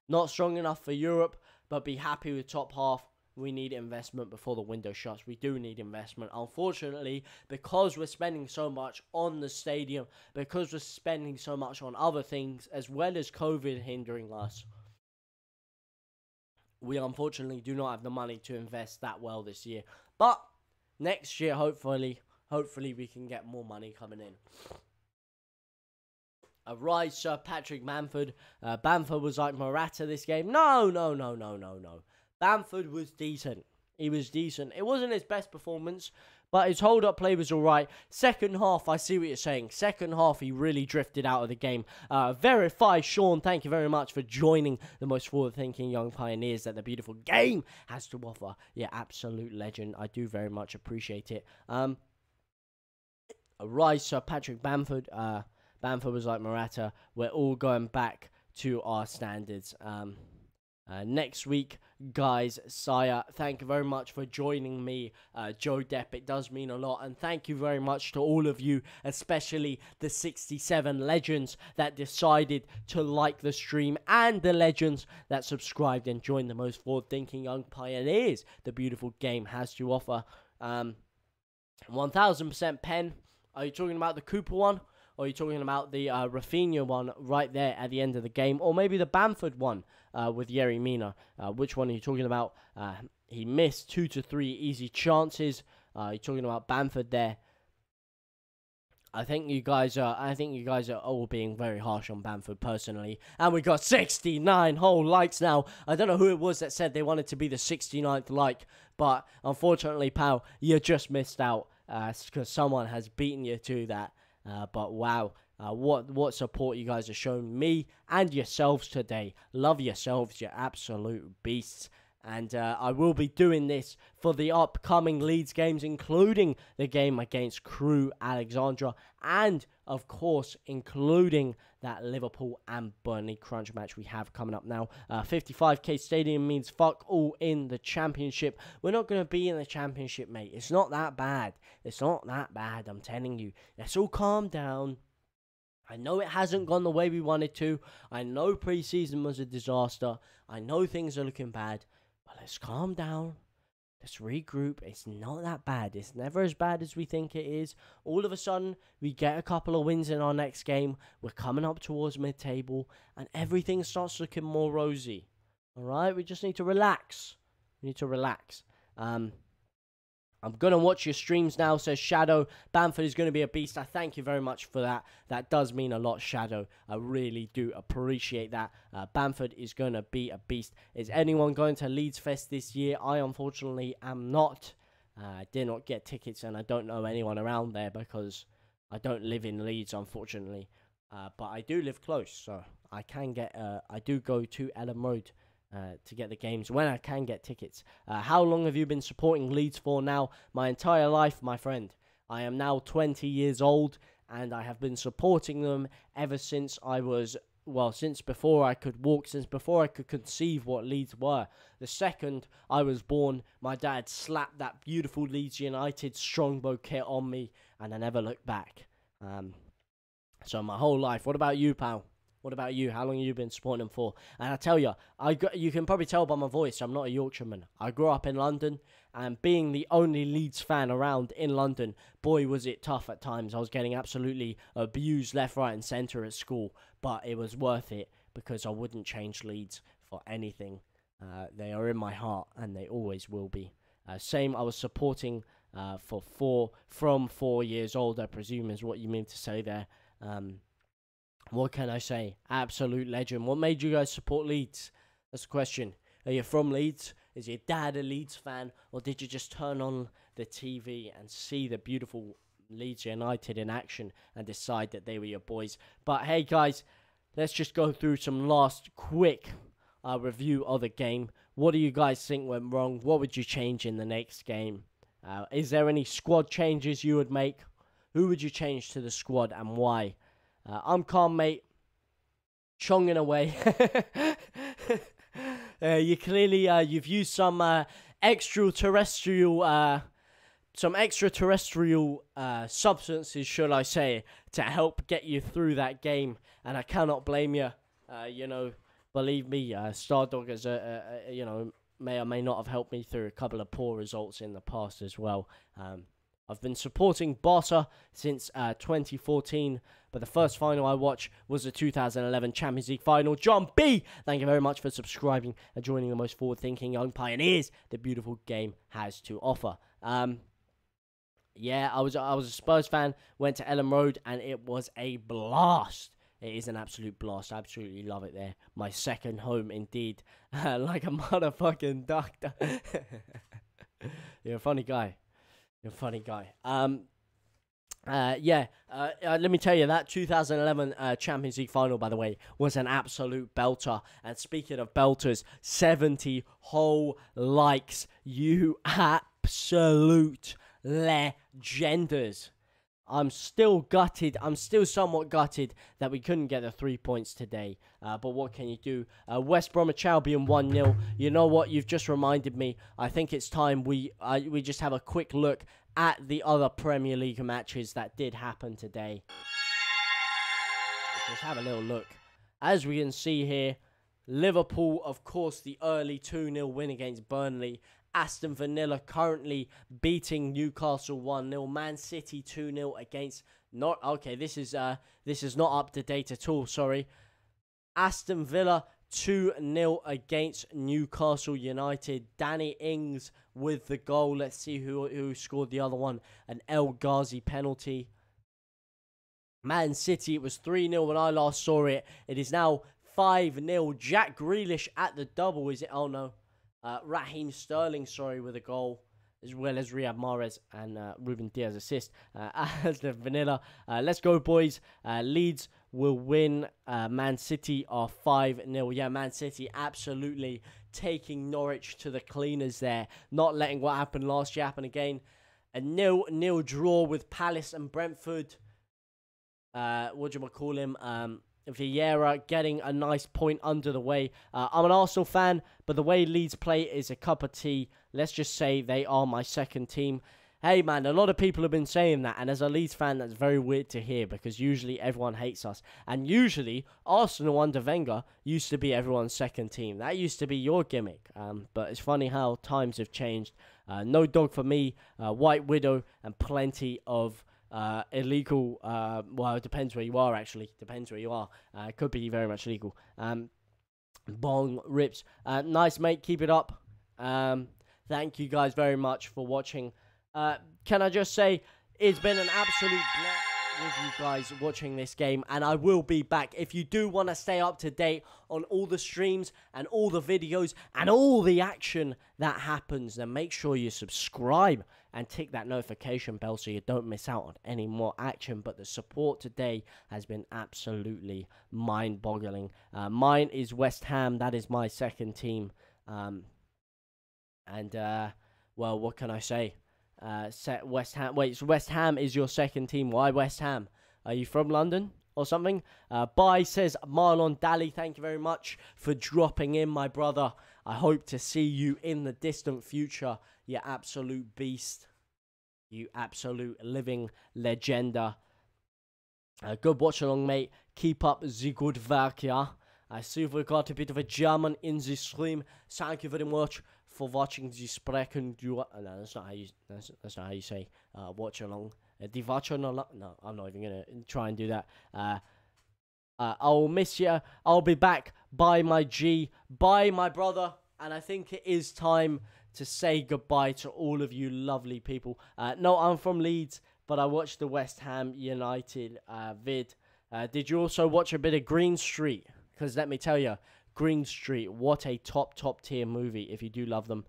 Not strong enough for Europe, but be happy with top half. We need investment before the window shuts. We do need investment. Unfortunately, because we're spending so much on the stadium, because we're spending so much on other things, as well as COVID hindering us, we unfortunately do not have the money to invest that well this year. But next year, hopefully we can get more money coming in. Rise, Sir Patrick Bamford. Bamford was like Morata this game. No. Bamford was decent. He was decent. It wasn't his best performance, but his hold-up play was all right. Second half, I see what you're saying. Second half, he really drifted out of the game. Verify, Sean, thank you very much for joining the most forward-thinking young pioneers that the beautiful game has to offer. Yeah, absolute legend. I do very much appreciate it. Rise, Sir Patrick Bamford. Bamford was like Morata. We're all going back to our standards. Next week, guys, Sire, thank you very much for joining me, Joe Depp. It does mean a lot, and thank you very much to all of you, especially the 67 legends that decided to like the stream, and the legends that subscribed and joined the most forward-thinking young pioneers the beautiful game has to offer. 1000% pen. Are you talking about the Cooper one? Or are you talking about the Rafinha one right there at the end of the game? Or maybe the Bamford one with Yerry Mina? Which one are you talking about? He missed 2 to 3 easy chances. You're talking about Bamford there. I think you guys are all being very harsh on Bamford personally. And we got 69 whole likes now. I don't know who it was that said they wanted to be the 69th like, but unfortunately, pal, you just missed out because someone has beaten you to that. But wow, what support you guys have shown me and yourselves today. Love yourselves, you absolute beasts. And I will be doing this for the upcoming Leeds games, including the game against Crewe Alexandra, and, of course, including that Liverpool and Burnley crunch match we have coming up now. 55k stadium means fuck all in the Championship. We're not going to be in the Championship, mate. It's not that bad. It's not that bad, I'm telling you. Let's all calm down. I know it hasn't gone the way we wanted to. I know pre-season was a disaster. I know things are looking bad. But let's calm down. Let's regroup. It's not that bad. It's never as bad as we think it is. All of a sudden, we get a couple of wins in our next game. We're coming up towards mid-table. And everything starts looking more rosy. Alright? We just need to relax. We need to relax. I'm going to watch your streams now, says Shadow. Bamford is going to be a beast. I thank you very much for that. That does mean a lot, Shadow. I really do appreciate that. Bamford is going to be a beast. Is anyone going to Leeds Fest this year? I unfortunately am not. I did not get tickets and I don't know anyone around there because I don't live in Leeds, unfortunately. But I do live close, so I can get. I do go to Ellen Road to get the games when I can get tickets. How long have you been supporting Leeds for now? My entire life, my friend. I am now 20 years old, and I have been supporting them ever since I was, well, since before I could walk, since before I could conceive what Leeds were. The second I was born, my dad slapped that beautiful Leeds United Strongbow kit on me, and I never looked back. So my whole life. What about you, pal? What about you? How long have you been supporting them for? And I tell you, you can probably tell by my voice, I'm not a Yorkshireman. I grew up in London, and being the only Leeds fan around in London, boy, was it tough at times. I was getting absolutely abused left, right, and centre at school, but it was worth it because I wouldn't change Leeds for anything. They are in my heart, and they always will be. Same, I was supporting from 4 years old, I presume is what you mean to say there. What can I say? Absolute legend. What made you guys support Leeds? That's the question. Are you from Leeds? Is your dad a Leeds fan? Or did you just turn on the TV and see the beautiful Leeds United in action and decide that they were your boys? But hey guys, let's just go through some last quick review of the game. What do you guys think went wrong? What would you change in the next game? Is there any squad changes you would make? Who would you change to the squad and why? I'm calm, mate. Chonging away. You clearly you've used some extraterrestrial substances, should I say, to help get you through that game, and I cannot blame you. You know, believe me, Stardog has may or may not have helped me through a couple of poor results in the past as well. I've been supporting Barca since 2014, but the first final I watched was the 2011 Champions League final. John B, thank you very much for subscribing and joining the most forward-thinking young pioneers the beautiful game has to offer. Yeah, I was a Spurs fan, went to Ellen Road, and it was a blast. It is an absolute blast. I absolutely love it there. My second home, indeed. Like a motherfucking doctor. You're a funny guy. You're a funny guy. Let me tell you, that 2011 Champions League final, by the way, was an absolute belter. And speaking of belters, 70 whole likes. You absolute legenders. I'm still gutted. I'm still somewhat gutted that we couldn't get the 3 points today. But what can you do? West Bromwich Albion 1-0. You know what? You've just reminded me. I think it's time we just have a quick look at the other Premier League matches that did happen today. Let's have a little look. As we can see here, Liverpool, of course, the early 2-0 win against Burnley. Aston Villa currently beating Newcastle 1-0. Man City 2-0 against this is not up to date at all, sorry. Aston Villa 2-0 against Newcastle United. Danny Ings with the goal. Let's see who scored the other one. An El Ghazi penalty. Man City, it was 3-0 when I last saw it. It is now 5-0. Jack Grealish at the double, is it? Oh, no. Raheem Sterling, sorry, with a goal, as well as Riyad Mahrez and Ruben Diaz assist as the vanilla. Let's go, boys. Leeds will win. Man City are 5-0. Yeah, Man City absolutely taking Norwich to the cleaners there. Not letting what happened last year happen again. A 0-0 draw with Palace and Brentford. What do you call him? Vieira getting a nice point under the way. I'm an Arsenal fan, but the way Leeds play is a cup of tea. Let's just say they are my second team. Hey, man, a lot of people have been saying that, and as a Leeds fan, that's very weird to hear, because usually everyone hates us. And usually, Arsenal under Wenger used to be everyone's second team. That used to be your gimmick. But it's funny how times have changed. No dog for me, White Widow, and plenty of illegal, well, it depends where you are, actually. Depends where you are. It could be very much legal. Bong rips. Nice, mate. Keep it up. Thank you guys very much for watching. Can I just say, it's been an absolute blast with you guys watching this game, and I will be back. If you do want to stay up to date on all the streams and all the videos and all the action that happens, then make sure you subscribe and tick that notification bell so you don't miss out on any more action. But the support today has been absolutely mind-boggling. Mine is West Ham. That is my second team. Well, what can I say? West Ham. Wait, so West Ham is your second team. Why West Ham? Are you from London or something? Bye, says Marlon Daly. Thank you very much for dropping in, my brother. I hope to see you in the distant future, you absolute beast. You absolute living legenda. Good watch along, mate. Keep up the good work, yeah? I see we've got a bit of a German in the stream. Thank you very much for watching the Sprechen. No, that's not how you. That's not how you say watch along. Die watch along. No, I'm not even gonna try and do that. I'll miss you. I'll be back. Bye, my G. Bye, my brother. And I think it is time to say goodbye to all of you lovely people. No, I'm from Leeds, but I watched the West Ham United vid. Did you also watch a bit of Green Street? Because let me tell you, Green Street, what a top tier movie if you do love them.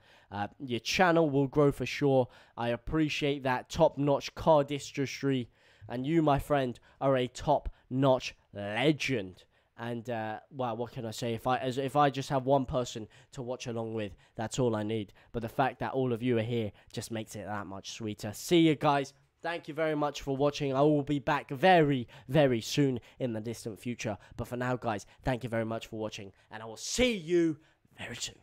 Your channel will grow for sure. I appreciate that top-notch cardistry. And you, my friend, are a top-notch legend. And, well, what can I say? If I just have one person to watch along with, that's all I need. But the fact that all of you are here just makes it that much sweeter. See you guys. Thank you very much for watching. I will be back very, very soon in the distant future. But for now, guys, thank you very much for watching. And I will see you very soon.